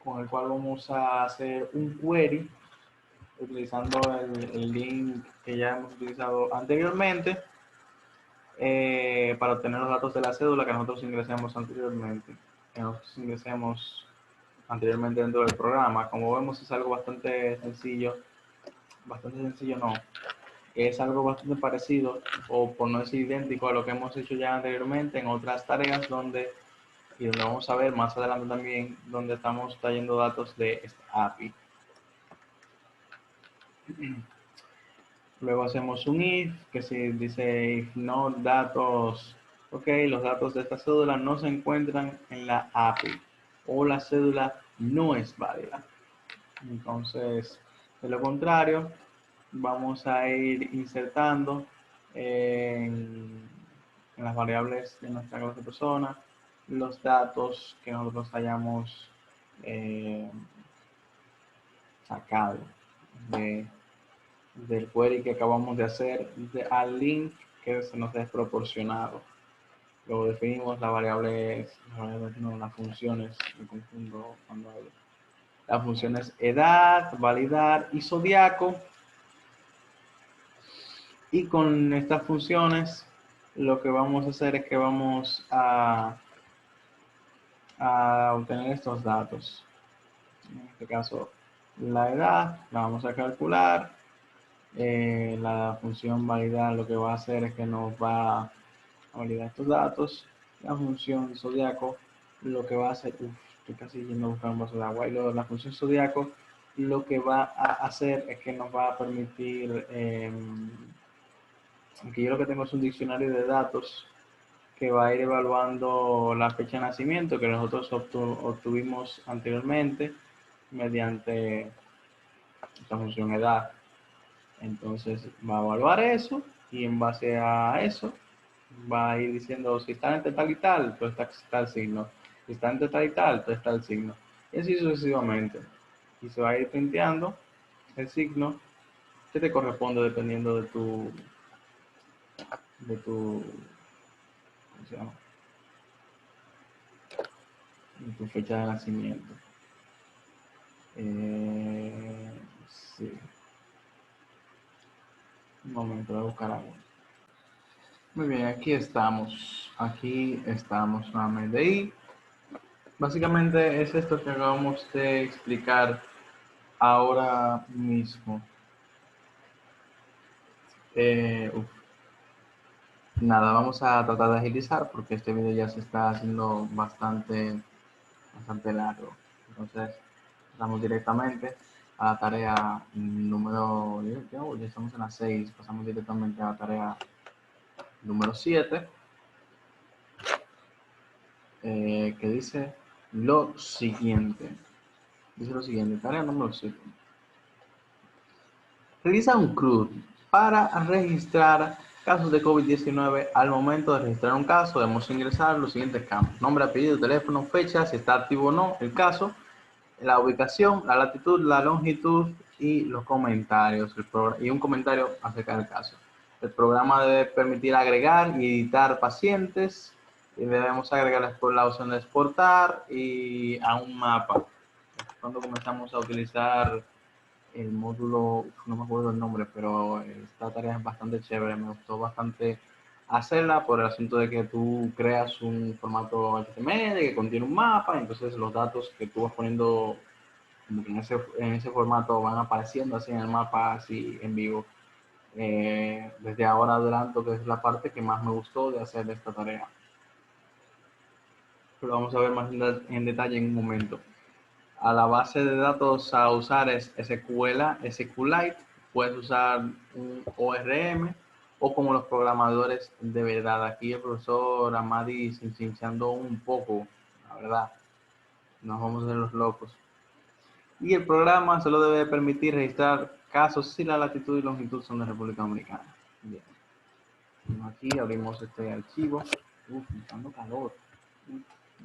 con el cual vamos a hacer un query utilizando el link que ya hemos utilizado anteriormente para obtener los datos de la cédula que nosotros ingresamos anteriormente dentro del programa. Como vemos, es algo bastante sencillo no, es algo bastante parecido, o por no decir idéntico, a lo que hemos hecho ya anteriormente en otras tareas donde vamos a ver más adelante también, donde estamos trayendo datos de esta API. Luego hacemos un if, que si dice if no datos, ok, los datos de esta cédula no se encuentran en la API o la cédula no es válida. Entonces, de lo contrario, vamos a ir insertando en las variables de nuestra clase persona los datos que nosotros hayamos sacado del query que acabamos de hacer al link que se nos es proporcionado. Luego definimos las funciones, me confundo cuando hablo. Las funciones edad, validar y zodiaco. Y con estas funciones lo que vamos a hacer es que vamos a obtener estos datos. En este caso, la edad la vamos a calcular. La función validar lo que va a hacer es que nos va a validar estos datos. La función zodiaco lo que va a hacer, estoy casi yendo a buscar un vaso de agua. Y la función zodiaco lo que va a hacer es que nos va a permitir, aunque yo lo que tengo es un diccionario de datos que va a ir evaluando la fecha de nacimiento que nosotros obtuvimos anteriormente mediante esta función edad. Entonces va a evaluar eso y en base a eso va a ir diciendo si está entre tal y tal, pues está el signo. Si está entre tal y tal, pues está el signo. Y así sucesivamente. Y se va a ir printeando el signo que te corresponde dependiendo de tu ¿cómo se llama? De tu fecha de nacimiento. Sí. Un momento, voy a buscar algo. Muy bien, aquí estamos nuevamente. Y básicamente es esto que acabamos de explicar ahora mismo. Nada, vamos a tratar de agilizar porque este video ya se está haciendo bastante largo. Entonces, pasamos directamente a la tarea número, ya estamos en la 6, pasamos directamente a la tarea número 7, que dice lo siguiente. Tarea número 7. Realiza un CRUD para registrar casos de COVID-19. Al momento de registrar un caso, debemos ingresar los siguientes campos: nombre, apellido, teléfono, fecha, si está activo o no el caso, la ubicación, la latitud, la longitud y los comentarios. Y un comentario acerca del caso. El programa debe permitir agregar y editar pacientes. Y debemos agregar la opción de exportar y a un mapa. Cuando comenzamos a utilizar el módulo, no me acuerdo el nombre, pero esta tarea es bastante chévere, me gustó bastante hacerla por el asunto de que tú creas un formato HTML que contiene un mapa, entonces los datos que tú vas poniendo como que en ese formato van apareciendo así en el mapa, así en vivo. Desde ahora adelanto que es la parte que más me gustó de hacer esta tarea. Pero vamos a ver más en detalle en un momento. A la base de datos a usar es SQLite, puedes usar un ORM o como los programadores de verdad. Aquí el profesor Amadi chinchando un poco, la verdad, nos vamos a hacer los locos. Y el programa solo debe permitir registrar casos si la latitud y longitud son de República Dominicana. Bien, aquí abrimos este archivo. Me está dando calor. Me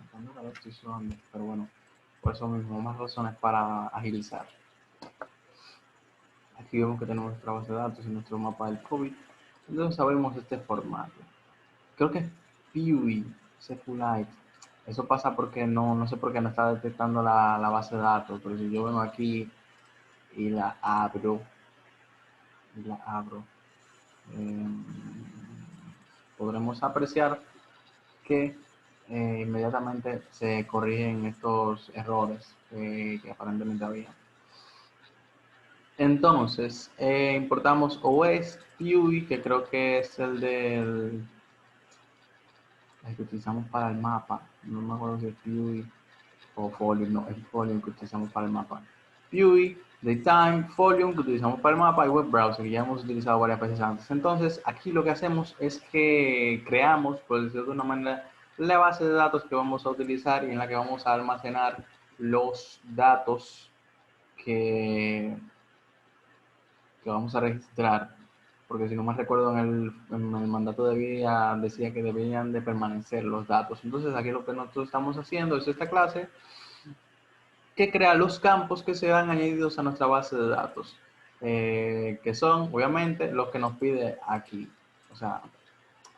está dando calor, estoy sudando, pero bueno. Por eso mismo, más razones para agilizar. Aquí vemos que tenemos nuestra base de datos y nuestro mapa del COVID. Entonces abrimos este formato. Creo que es PUI, SQLite. Eso pasa porque no sé por qué no está detectando la base de datos. Pero si yo vengo aquí y la abro, eh, podremos apreciar que inmediatamente se corrigen estos errores que aparentemente había. Entonces, importamos OS PUI, que creo que es el que utilizamos para el mapa. No me acuerdo si es PUI o Folium, no, es Folium que utilizamos para el mapa. PUI, Daytime, Folium que utilizamos para el mapa y Web Browser, que ya hemos utilizado varias veces antes. Entonces, aquí lo que hacemos es que creamos, por decirlo de una manera, la base de datos que vamos a utilizar y en la que vamos a almacenar los datos que vamos a registrar, porque si no me recuerdo en el mandato decía que debían de permanecer los datos. Entonces aquí lo que nosotros estamos haciendo es esta clase que crea los campos que serán añadidos a nuestra base de datos, que son obviamente los que nos pide aquí, o sea,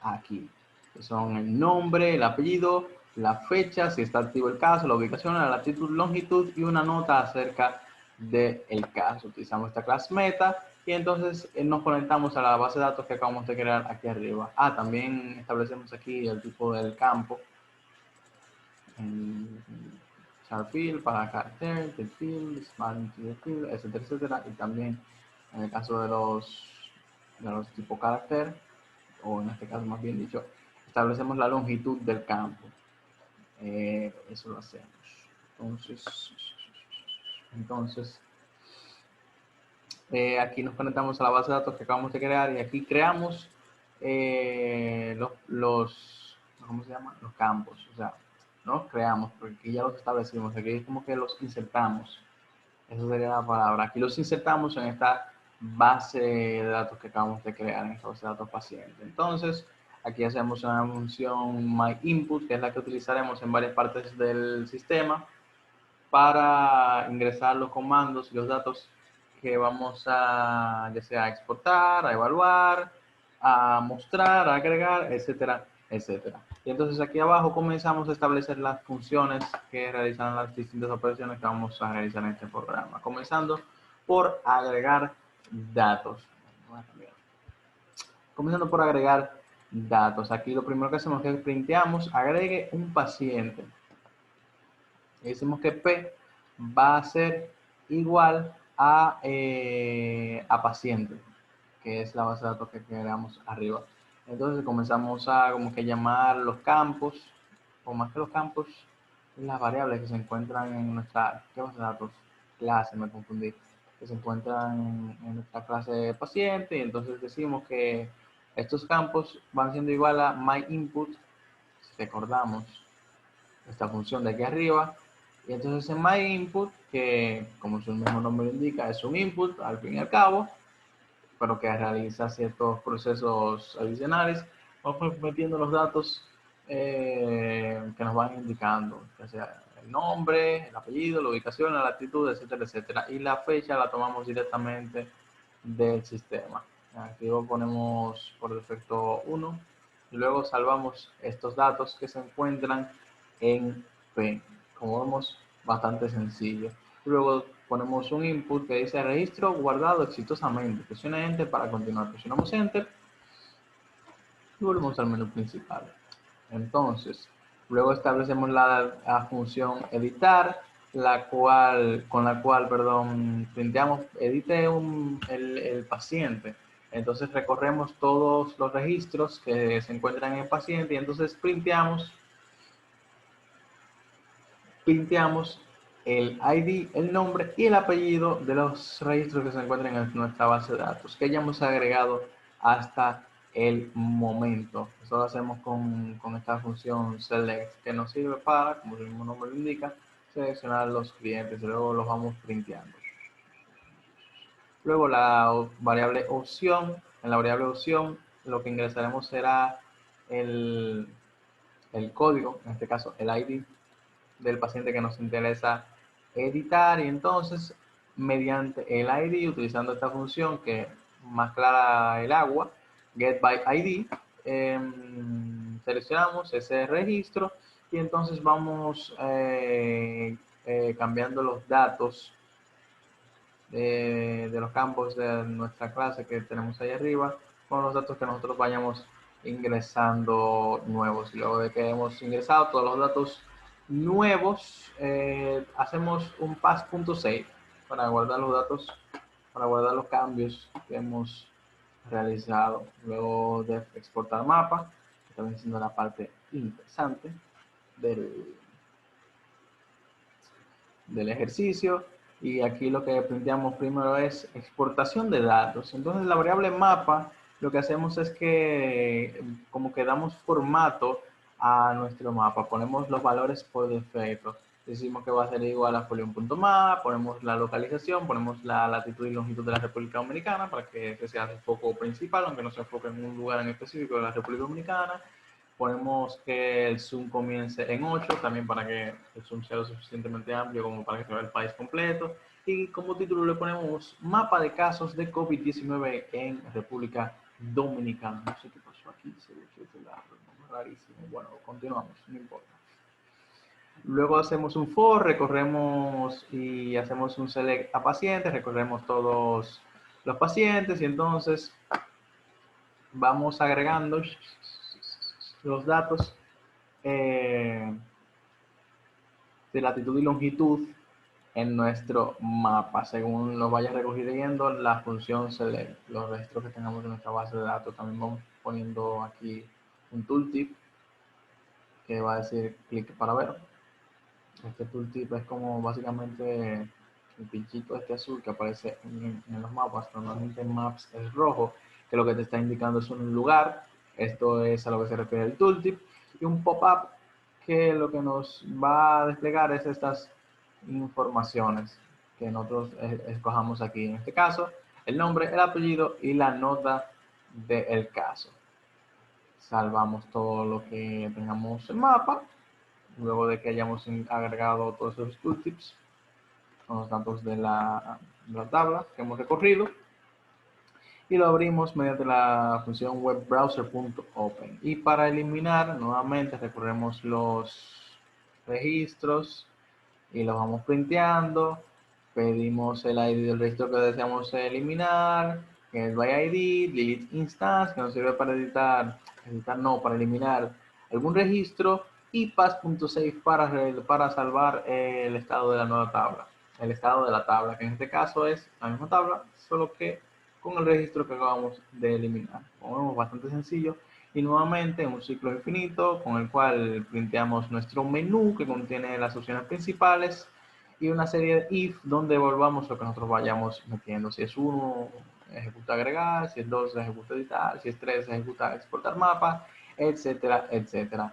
aquí, que son el nombre, el apellido, la fecha, si está activo el caso, la ubicación, la latitud, longitud y una nota acerca del caso. Utilizamos esta clase meta y entonces nos conectamos a la base de datos que acabamos de crear aquí arriba. También establecemos aquí el tipo del campo, char field para carácter, the field, smart the field, etcétera, etcétera. Y también en el caso de los tipo carácter, o en este caso más bien dicho, establecemos la longitud del campo. Eso lo hacemos. Entonces aquí nos conectamos a la base de datos que acabamos de crear y aquí creamos ¿cómo se llama? Los campos. O sea, no los creamos porque aquí ya los establecimos. Aquí es como que los insertamos. Esa sería la palabra. Aquí los insertamos en esta base de datos que acabamos de crear, en esta base de datos paciente. Entonces, aquí hacemos una función myInput, que es la que utilizaremos en varias partes del sistema para ingresar los comandos y los datos que vamos a, ya sea a exportar, a evaluar, a mostrar, a agregar, etcétera, etcétera. Y entonces aquí abajo comenzamos a establecer las funciones que realizan las distintas operaciones que vamos a realizar en este programa. Comenzando por agregar datos. Comenzando por agregar datos. Aquí lo primero que hacemos es que printeamos, agregue un paciente. Y decimos que P va a ser igual a paciente, que es la base de datos que creamos arriba. Entonces comenzamos a como que llamar los campos, o más que los campos, las variables que se encuentran en nuestra, ¿qué base de datos? Clase, me confundí, que se encuentran en nuestra clase de paciente, y entonces decimos que estos campos van siendo igual a myInput, si recordamos esta función de aquí arriba, y entonces en myInput, que como su mismo nombre indica, es un input al fin y al cabo, pero que realiza ciertos procesos adicionales. Vamos metiendo los datos que nos van indicando, ya sea el nombre, el apellido, la ubicación, la latitud, etcétera, etcétera. Y la fecha la tomamos directamente del sistema. Aquí lo ponemos por defecto 1 y luego salvamos estos datos que se encuentran en P. Como vemos, bastante sencillo. Luego ponemos un input que dice registro guardado exitosamente. Presiona Enter para continuar. Presionamos Enter y volvemos al menú principal. Entonces, luego establecemos la función editar, con la cual, printeamos, edite el paciente. Entonces recorremos todos los registros que se encuentran en el paciente y entonces printeamos el ID, el nombre y el apellido de los registros que se encuentran en nuestra base de datos que ya hemos agregado hasta el momento. Eso lo hacemos con esta función select, que nos sirve para, como el mismo nombre lo indica, seleccionar los clientes y luego los vamos printeando. Luego la variable opción, en la variable opción lo que ingresaremos será el código, en este caso el ID del paciente que nos interesa editar, y entonces mediante el ID, utilizando esta función que más clara el agua, get by ID, seleccionamos ese registro y entonces vamos cambiando los datos de los campos de nuestra clase que tenemos ahí arriba con los datos que nosotros vayamos ingresando nuevos. Y luego de que hemos ingresado todos los datos nuevos, hacemos un pass.save para guardar los datos, para guardar los cambios que hemos realizado. Luego de exportar mapa, que también siendo la parte interesante del ejercicio. Y aquí lo que printeamos primero es exportación de datos. Entonces la variable mapa, lo que hacemos es que como que damos formato a nuestro mapa, ponemos los valores por defecto. Decimos que va a ser igual a folion.map, ponemos la localización, ponemos la latitud y longitud de la República Dominicana para que ese sea el foco principal, aunque no se enfoque en un lugar en específico de la República Dominicana. Ponemos que el zoom comience en 8, también para que el zoom sea lo suficientemente amplio como para que se vea el país completo. Y como título le ponemos mapa de casos de COVID-19 en República Dominicana. No sé qué pasó aquí, se ve que es rarísimo. Bueno, continuamos, no importa. Luego hacemos un for, recorremos y hacemos un select a pacientes, recorremos todos los pacientes y entonces vamos agregando los datos de latitud y longitud en nuestro mapa, según lo vaya recogiendo la función select, los registros que tengamos en nuestra base de datos. También vamos poniendo aquí un tooltip que va a decir clic para ver. Este tooltip es como básicamente el pinchito este azul que aparece en los mapas. Normalmente en Maps es rojo, que lo que te está indicando es un lugar. Esto es a lo que se refiere el tooltip. Y un pop-up que lo que nos va a desplegar es estas informaciones que nosotros escojamos aquí. En este caso, el nombre, el apellido y la nota del caso. Salvamos todo lo que tengamos en mapa. Luego de que hayamos agregado todos esos tooltips con los datos de la tabla que hemos recorrido, y lo abrimos mediante la función webbrowser.open. Y para eliminar, nuevamente recorremos los registros y los vamos printeando. Pedimos el ID del registro que deseamos eliminar, que es by ID, delete instance, que nos sirve para para eliminar algún registro, y pass.save para salvar el estado de la nueva tabla, el estado de la tabla, que en este caso es la misma tabla, solo que con el registro que acabamos de eliminar. Como vemos, bastante sencillo. Y nuevamente un ciclo infinito con el cual printeamos nuestro menú que contiene las opciones principales y una serie de if donde volvamos lo que nosotros vayamos metiendo. Si es 1, ejecuta agregar; si es 2, ejecuta editar; si es 3, ejecuta exportar mapa, etcétera, etcétera.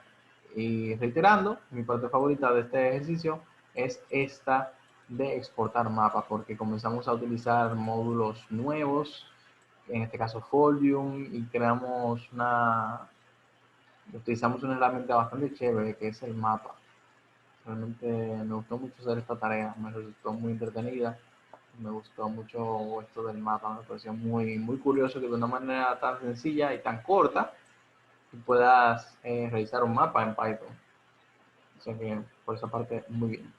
Y reiterando, mi parte favorita de este ejercicio es esta de exportar mapa, porque comenzamos a utilizar módulos nuevos en este caso Folium, y utilizamos una herramienta bastante chévere que es el mapa. Realmente me gustó mucho hacer esta tarea, me resultó muy entretenida, me gustó mucho esto del mapa, me pareció muy curioso que de una manera tan sencilla y tan corta tú puedas realizar un mapa en Python. O sea que por esa parte muy bien.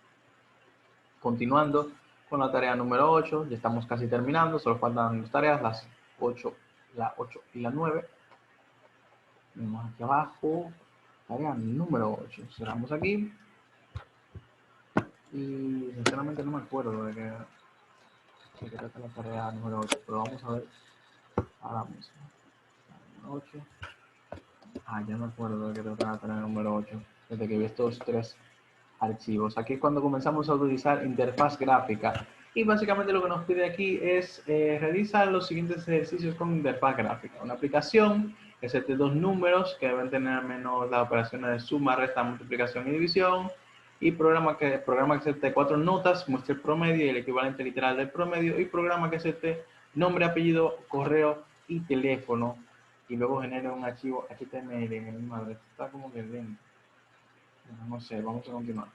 Continuando con la tarea número 8, ya estamos casi terminando, solo faltan dos tareas, la 8 y la 9. Vamos aquí abajo, tarea número 8. Cerramos aquí. Y sinceramente no me acuerdo de qué trata la tarea número 8, pero vamos a ver ahora mismo. Número 8. Ya me acuerdo de qué trata la tarea número 8, desde que vi estos tres archivos. Aquí es cuando comenzamos a utilizar interfaz gráfica. Y básicamente lo que nos pide aquí es realizar los siguientes ejercicios con interfaz gráfica. Una aplicación que acepte dos números que deben tener al menos las operaciones de suma, resta, multiplicación y división. Y programa que acepte cuatro notas, muestre el promedio y el equivalente literal del promedio. Y programa que acepte nombre, apellido, correo y teléfono. Y luego genere un archivo HTML. Madre, esto está como que lento. No sé, vamos a continuar.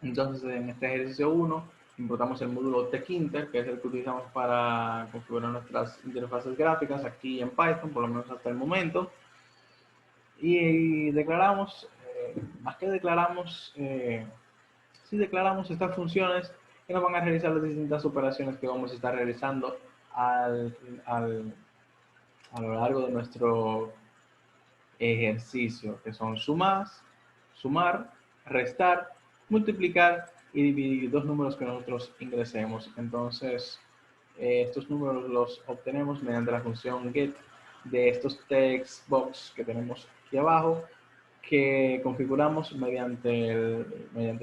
Entonces, en este ejercicio 1, importamos el módulo TechInter, que es el que utilizamos para configurar nuestras interfaces gráficas aquí en Python, por lo menos hasta el momento. Y declaramos, más que declaramos, sí declaramos estas funciones que nos van a realizar las distintas operaciones que vamos a estar realizando a lo largo de nuestro ejercicio, que son sumar, restar, multiplicar y dividir dos números que nosotros ingresemos. Entonces, estos números los obtenemos mediante la función get de estos text box que tenemos aquí abajo, que configuramos mediante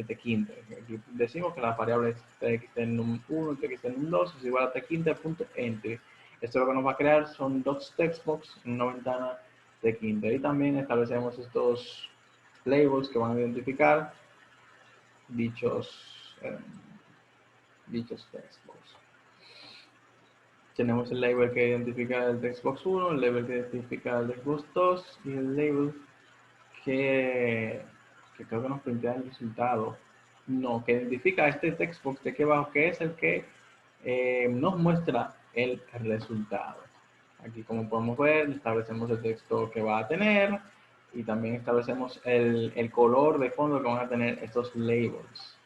tkinter. Aquí decimos que la variable es txt1 y txt2 es igual a tkinter.entry. Esto lo que nos va a crear son dos textbox en una ventana de Kinder. Y también establecemos estos labels que van a identificar dichos textbox. Tenemos el label que identifica el textbox 1, el label que identifica el textbox 2 y el label que creo que nos printea el resultado. No, que identifica este textbox de aquí abajo, que es el que nos muestra el resultado. Aquí, como podemos ver, establecemos el texto que va a tener y también establecemos el color de fondo que van a tener estos labels.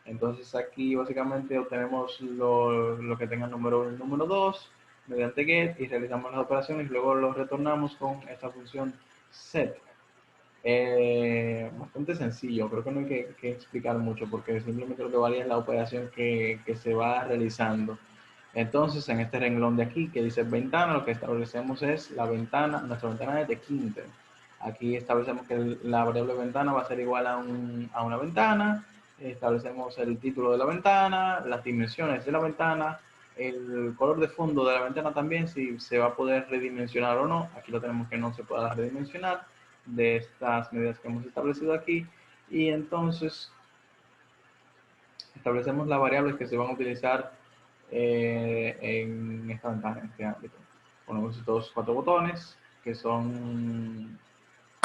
Entonces aquí básicamente obtenemos lo que tenga el número 1 y el número 2 mediante get y realizamos las operaciones y luego los retornamos con esta función set. Bastante sencillo, creo que no hay que explicar mucho porque simplemente lo que varía es la operación que se va realizando. Entonces, en este renglón de aquí que dice ventana, lo que establecemos es la ventana, nuestra ventana de TechInter. Aquí establecemos que la variable ventana va a ser igual a una ventana, establecemos el título de la ventana, las dimensiones de la ventana, el color de fondo de la ventana también, si se va a poder redimensionar o no. Aquí lo tenemos que no se pueda redimensionar de estas medidas que hemos establecido aquí. Y entonces establecemos las variables que se van a utilizar en esta ventana, en este ámbito. Ponemos estos cuatro botones que son,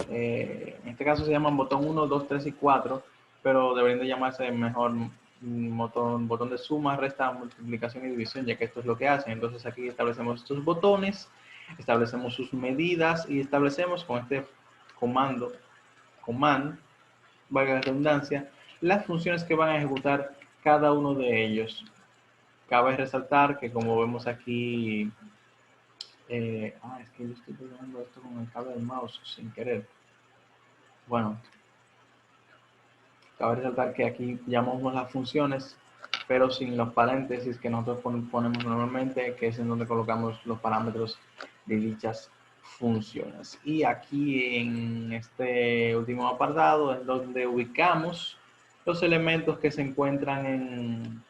en este caso se llaman botón 1, 2, 3 y 4, pero deberían de llamarse mejor botón de suma, resta, multiplicación y división, ya que esto es lo que hacen. Entonces aquí establecemos estos botones, establecemos sus medidas y establecemos con este command, valga la redundancia, las funciones que van a ejecutar cada uno de ellos. Cabe resaltar que como vemos aquí, es que yo estoy pegando esto con el cable del mouse sin querer. Bueno, cabe resaltar que aquí llamamos las funciones, pero sin los paréntesis que nosotros ponemos normalmente, que es en donde colocamos los parámetros de dichas funciones. Y aquí en este último apartado es donde ubicamos los elementos que se encuentran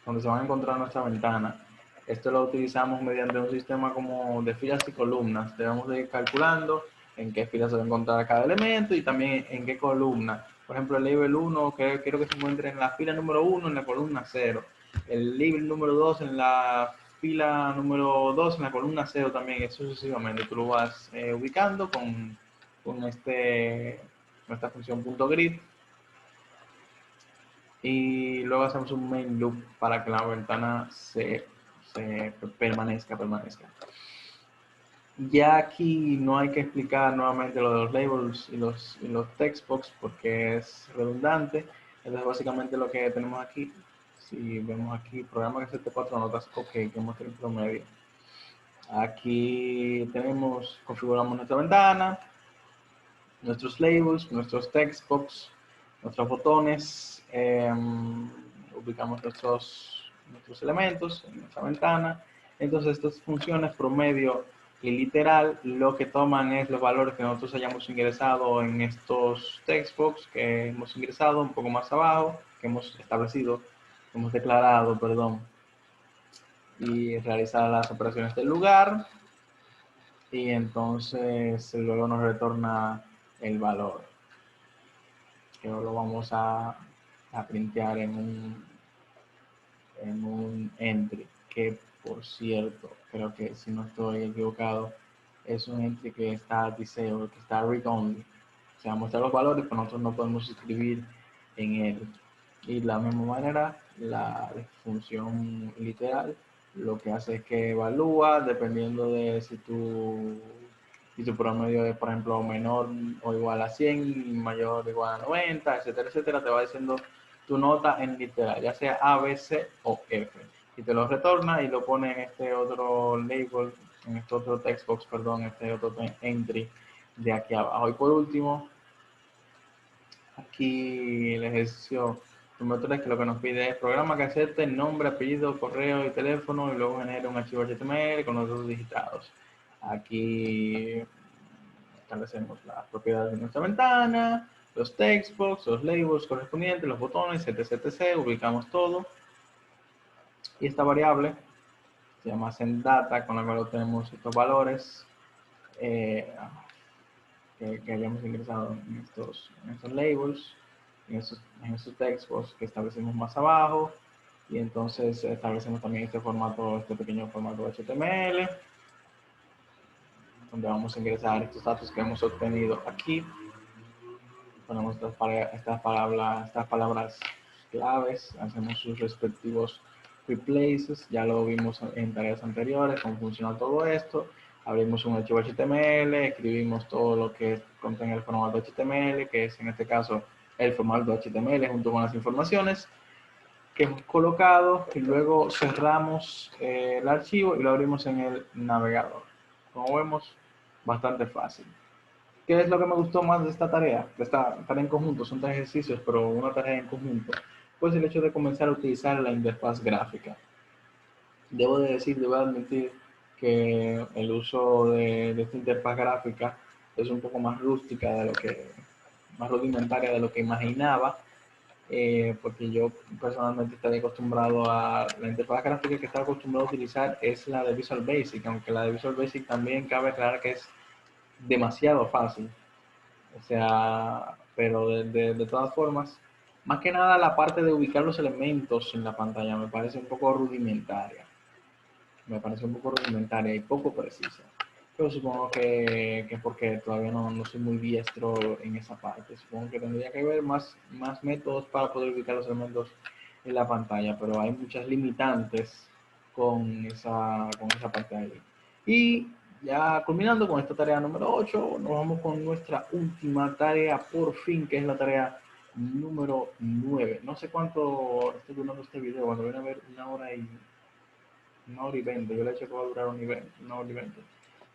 donde se van a encontrar nuestra ventana. Esto lo utilizamos mediante un sistema como de filas y columnas. Debemos de ir calculando en qué fila se va a encontrar cada elemento y también en qué columna. Por ejemplo, el label 1 quiero que se encuentre en la fila número 1 en la columna 0. El label número 2 en la fila número 2, en la columna 0 también, y sucesivamente. Tú lo vas ubicando con esta función .grid, y luego hacemos un main loop para que la ventana se permanezca. Ya aquí no hay que explicar nuevamente lo de los labels y los textbox porque es redundante. Entonces básicamente lo que tenemos aquí, si vemos aquí, programa que acepte 4 notas, ok, que muestra el promedio. Aquí configuramos nuestra ventana, nuestros labels, nuestros textbox, nuestros botones, ubicamos nuestros elementos en nuestra ventana. Entonces estas funciones promedio y literal lo que toman es los valores que nosotros hayamos ingresado en estos textbox que hemos ingresado un poco más abajo, que hemos declarado, perdón, y realizar las operaciones del lugar, y entonces luego nos retorna el valor, que lo vamos a printear en un entry, que por cierto, creo que si no estoy equivocado, es un entry que está disabled, que está read only. O sea, muestra los valores, pero nosotros no podemos escribir en él. Y de la misma manera, la función literal lo que hace es que evalúa dependiendo de si tu promedio es, por ejemplo, menor o igual a 100, mayor o igual a 90, etcétera, etcétera. Te va diciendo tu nota en literal, ya sea A, B, C o F. Y te lo retorna y lo pone en este otro label, en este otro textbox, perdón, este otro entry de aquí abajo. Y por último, aquí el ejercicio número 3, que lo que nos pide es programa que acepte nombre, apellido, correo y teléfono, y luego genera un archivo HTML con los datos digitados. Aquí establecemos las propiedades de nuestra ventana, los textbox, los labels correspondientes, los botones, etc. Ubicamos todo. Y esta variable se llama sendData, con la cual obtenemos estos valores que hayamos ingresado en estos labels, en estos textbox que establecemos más abajo. Y entonces establecemos también este pequeño formato HTML, donde vamos a ingresar estos datos que hemos obtenido aquí. Ponemos estas palabras claves, hacemos sus respectivos replaces, ya lo vimos en tareas anteriores, cómo funciona todo esto. Abrimos un archivo HTML, escribimos todo lo que contiene el formato HTML, que es en este caso el formato HTML junto con las informaciones que hemos colocado, y luego cerramos el archivo y lo abrimos en el navegador. Como vemos, bastante fácil. ¿Qué es lo que me gustó más de esta tarea? De esta tarea en conjunto, son 3 ejercicios, pero una tarea en conjunto. Pues el hecho de comenzar a utilizar la interfaz gráfica. Debo admitir que el uso de esta interfaz gráfica es un poco más rústica más rudimentaria de lo que imaginaba, porque yo personalmente estaría acostumbrado a la interfaz gráfica que estaba acostumbrado a utilizar es la de Visual Basic, aunque la de Visual Basic también cabe aclarar que es demasiado fácil. O sea, pero de todas formas, más que nada la parte de ubicar los elementos en la pantalla me parece un poco rudimentaria. Y poco precisa. Pero supongo que es porque todavía no soy muy diestro en esa parte. Supongo que tendría que haber más métodos para poder ubicar los elementos en la pantalla, pero hay muchas limitantes con esa parte de ahí. Y ya culminando con esta tarea número 8, nos vamos con nuestra última tarea por fin, que es la tarea número 9. No sé cuánto estoy durando este video, cuando viene a ver 1 hora y 20. Yo le he hecho que va a durar 1 hora y 20.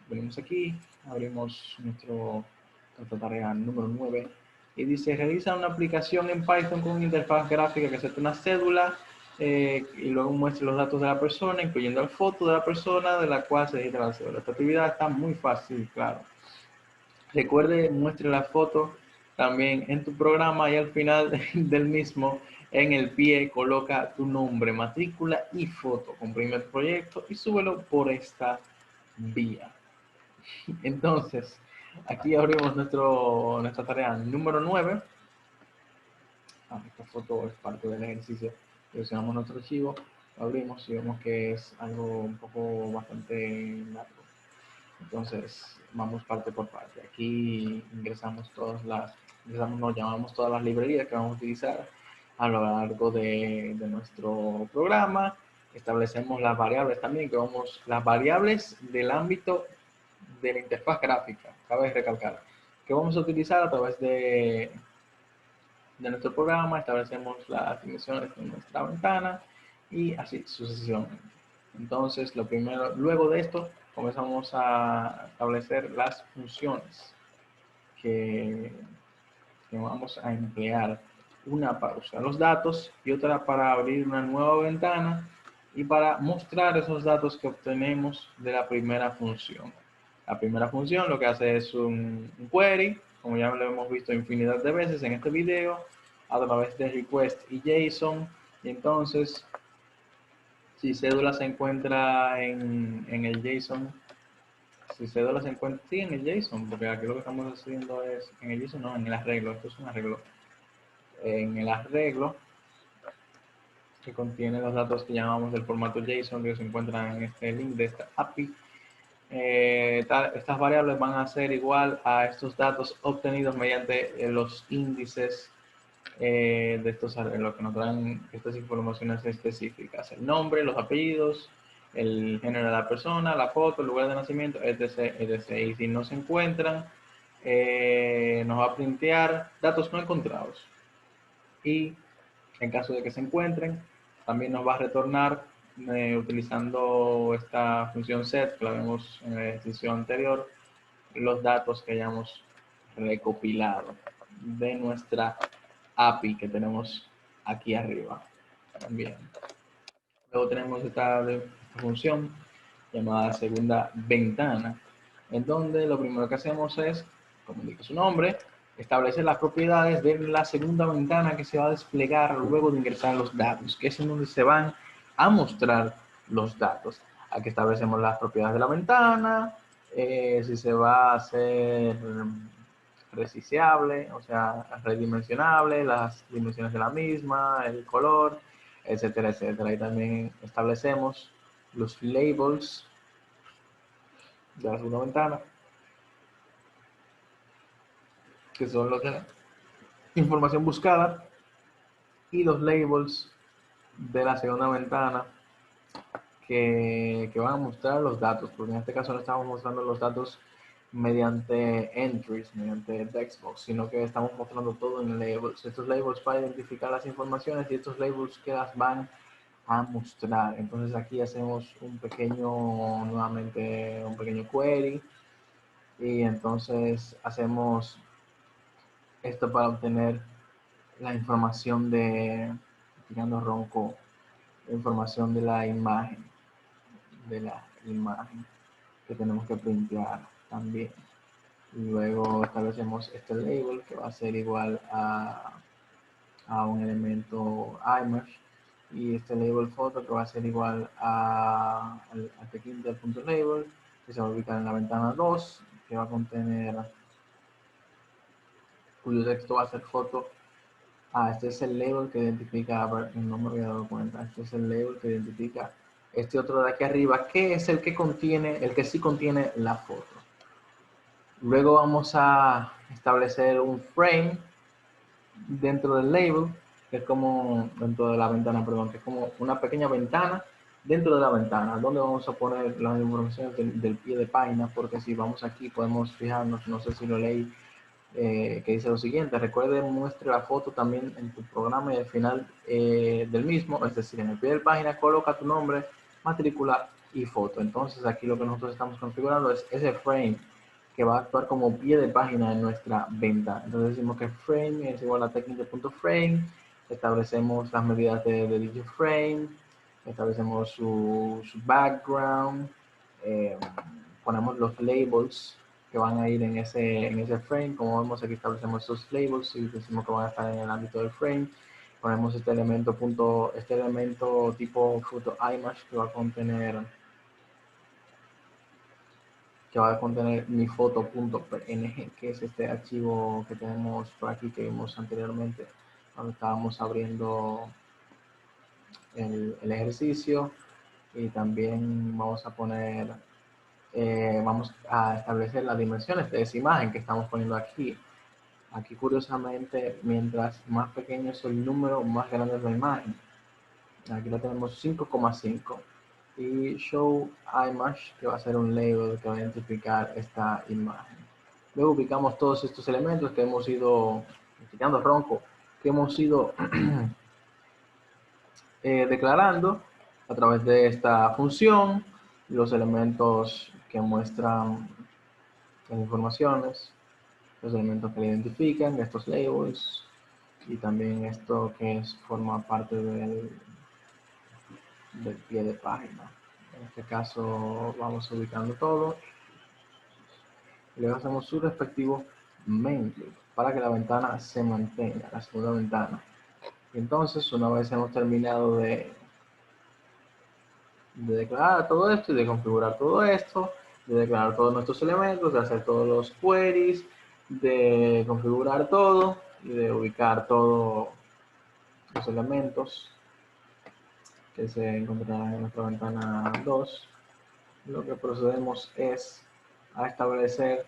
Venimos aquí, abrimos nuestra tarea número 9 y dice: realiza una aplicación en Python con una interfaz gráfica que acepta una cédula y luego muestre los datos de la persona, incluyendo la foto de la persona de la cual se digita la cédula. Esta actividad está muy fácil, claro. Recuerde, muestre la foto también en tu programa, y al final del mismo, en el pie, coloca tu nombre, matrícula y foto. Comprime el proyecto y súbelo por esta vía. Entonces, aquí abrimos nuestra tarea número 9. Esta foto es parte del ejercicio. Seleccionamos nuestro archivo Lo abrimos y vemos que es algo un poco bastante largo. Entonces, vamos parte por parte. Aquí ingresamos nos llamamos todas las librerías que vamos a utilizar a lo largo de nuestro programa. Establecemos las variables también, las variables del ámbito de la interfaz gráfica, cabe recalcar, que vamos a utilizar a través de nuestro programa. Establecemos las dimensiones de nuestra ventana y así sucesivamente. Entonces, luego de esto, comenzamos a establecer las funciones que vamos a emplear. Una para usar los datos y otra para abrir una nueva ventana y para mostrar esos datos que obtenemos de la primera función. La primera función lo que hace es un query, como ya lo hemos visto infinidad de veces en este video, a través de request y JSON. Y entonces, si cédula se encuentra en el JSON, si cédula se encuentra, sí, en el JSON, porque aquí lo que estamos haciendo es, en el JSON no, en el arreglo, esto es un arreglo. En el arreglo que contiene los datos que llamamos del formato JSON que se encuentran en este link de esta API. Estas variables van a ser igual a estos datos obtenidos mediante los índices de estos arreglos que nos dan estas informaciones específicas: el nombre, los apellidos, el género de la persona, la foto, el lugar de nacimiento, etc. etc. Y si no se encuentran, nos va a printear datos no encontrados. Y en caso de que se encuentren, también nos va a retornar utilizando esta función set que la vemos en la sesión anterior, los datos que hayamos recopilado de nuestra API que tenemos aquí arriba también. Luego tenemos esta función llamada segunda ventana, en donde lo primero que hacemos es, como indica su nombre, establecer las propiedades de la segunda ventana que se va a desplegar luego de ingresar los datos, que es en donde se van a mostrar los datos. Aquí establecemos las propiedades de la ventana, si se va a hacer resiciable, o sea, redimensionable, las dimensiones de la misma, el color, etcétera, etcétera. Y también establecemos los labels de la segunda ventana, que son los de la información buscada, y los labels de la segunda ventana que van a mostrar los datos, porque en este caso no estamos mostrando los datos mediante entries, mediante textbox, sino que estamos mostrando todo en labels. Estos labels para identificar las informaciones y estos labels que las van a mostrar. Entonces aquí hacemos nuevamente un pequeño query, y entonces hacemos esto para obtener la información tirando ronco, la información de la imagen que tenemos que printear también. Y luego establecemos este label que va a ser igual a un elemento image, y este label photo que va a ser igual al label que se va a ubicar en la ventana 2, que va a contener, cuyo texto va a ser foto. Este es el label que identifica, no me había dado cuenta, este es el label que identifica este otro de aquí arriba, que es el que sí contiene la foto. Luego vamos a establecer un frame dentro del label, que es como dentro de la ventana, perdón, que es como una pequeña ventana dentro de la ventana, donde vamos a poner las informaciones del pie de página, porque si vamos aquí podemos fijarnos, no sé si lo leí, que dice lo siguiente: recuerde, muestre la foto también en tu programa y al final del mismo, es decir, en el pie de página coloca tu nombre, matrícula y foto. Entonces aquí lo que nosotros estamos configurando es ese frame que va a actuar como pie de página en nuestra venta. Entonces decimos que frame es igual a technical.frame, establecemos las medidas de dicho frame, establecemos su background, ponemos los labels que van a ir en ese frame. Como vemos aquí, establecemos esos labels y decimos que van a estar en el ámbito del frame. Ponemos este elemento tipo photo image que va a contener mi foto.png, que es este archivo que tenemos por aquí, que vimos anteriormente cuando estábamos abriendo el ejercicio, y también vamos a poner, vamos a establecer las dimensiones de esa imagen que estamos poniendo aquí. Aquí, curiosamente, mientras más pequeño es el número, más grande es la imagen. Aquí lo tenemos 5,5. Y show image, que va a ser un label que va a identificar esta imagen. Luego ubicamos todos estos elementos que hemos ido, explicando ronco, que hemos ido declarando a través de esta función, los elementos que muestran las informaciones, los elementos que le identifican, estos labels, y también esto que forma parte del pie de página. En este caso vamos ubicando todo y luego hacemos su respectivo main loop para que la ventana se mantenga, la segunda ventana. Y entonces, una vez hemos terminado de declarar todo esto y de configurar todo esto, de declarar todos nuestros elementos, de hacer todos los queries, de configurar todo y de ubicar todos los elementos que se encontrarán en nuestra ventana 2, lo que procedemos es a establecer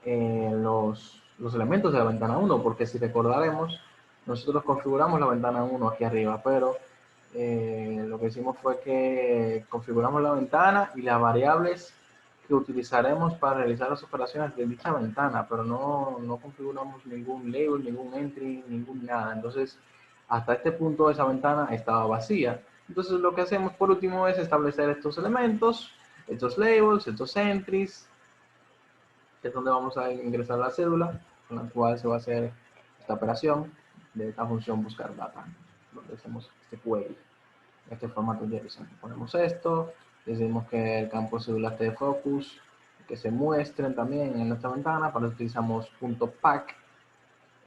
los elementos de la ventana 1, porque si recordaremos, nosotros configuramos la ventana 1 aquí arriba, pero lo que hicimos fue que configuramos la ventana y las variables que utilizaremos para realizar las operaciones de dicha ventana, pero no configuramos ningún label, ningún entry, ningún nada. Entonces, hasta este punto esa ventana estaba vacía. Entonces, lo que hacemos por último es establecer estos elementos, estos labels, estos entries, que es donde vamos a ingresar la cédula, con la cual se va a hacer esta operación de esta función buscar data, donde hacemos este query, este formato JSON. Ponemos esto, decimos que el campo cédula esté de focus, que se muestren también en nuestra ventana. Para eso utilizamos .pack,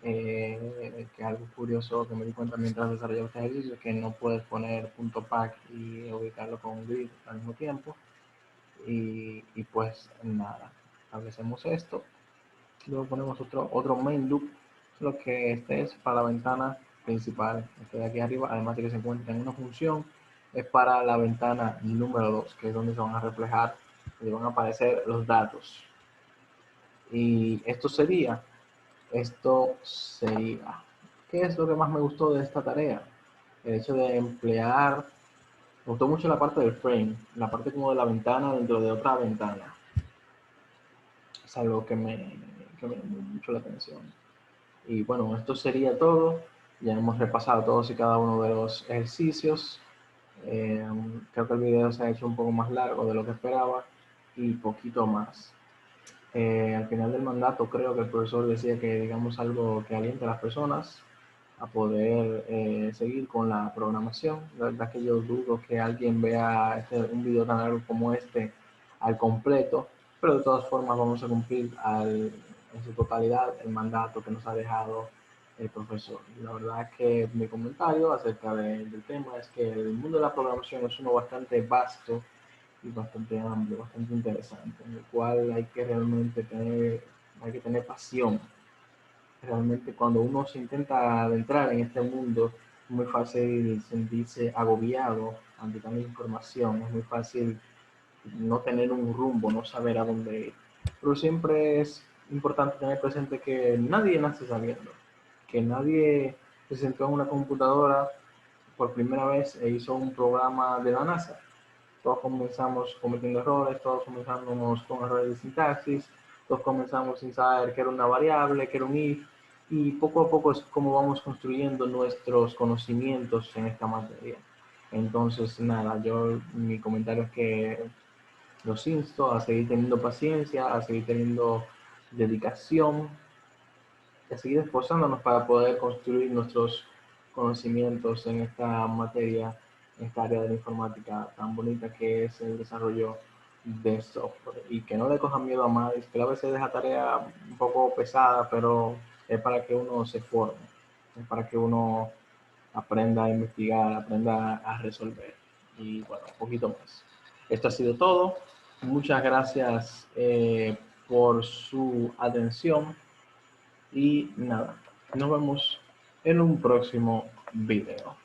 que es algo curioso que me di cuenta mientras desarrollaba este ejercicio, es que no puedes poner .pack y ubicarlo con un grid al mismo tiempo. Y pues nada, establecemos esto. Luego ponemos otro main loop, lo que este es para la ventana principal, este de aquí arriba, además de que se encuentra en una función, es para la ventana número 2, que es donde se van a reflejar y van a aparecer los datos. Y esto sería, ¿qué es lo que más me gustó de esta tarea? El hecho de emplear, me gustó mucho la parte del frame, la parte como de la ventana dentro de otra ventana. Es algo que me llamó mucho la atención. Y bueno, esto sería todo. Ya hemos repasado todos y cada uno de los ejercicios. Creo que el video se ha hecho un poco más largo de lo que esperaba y poquito más. Al final del mandato creo que el profesor decía que digamos algo que aliente a las personas a poder seguir con la programación. La verdad que yo dudo que alguien vea un video tan largo como este al completo, pero de todas formas vamos a cumplir en su totalidad el mandato que nos ha dejado el profesor. La verdad que mi comentario acerca del tema es que el mundo de la programación es uno bastante vasto y bastante amplio, bastante interesante, en el cual hay que realmente tener pasión. Realmente cuando uno se intenta adentrar en este mundo, es muy fácil sentirse agobiado ante tanta información, es muy fácil no tener un rumbo, no saber a dónde ir. Pero siempre es importante tener presente que nadie nace sabiendo, que nadie se sentó en una computadora por primera vez e hizo un programa de la NASA. Todos comenzamos cometiendo errores, todos comenzamos con errores de sintaxis, todos comenzamos sin saber qué era una variable, qué era un if, y poco a poco es como vamos construyendo nuestros conocimientos en esta materia. Entonces, nada, mi comentario es que los insto a seguir teniendo paciencia, a seguir teniendo dedicación, y a seguir esforzándonos para poder construir nuestros conocimientos en esta materia, en esta área de la informática tan bonita que es el desarrollo de software. Y que no le cojan miedo a más, que a veces deja tarea un poco pesada, pero es para que uno se forme, es para que uno aprenda a investigar, aprenda a resolver. Y bueno, un poquito más. Esto ha sido todo. Muchas gracias por su atención y nada, nos vemos en un próximo video.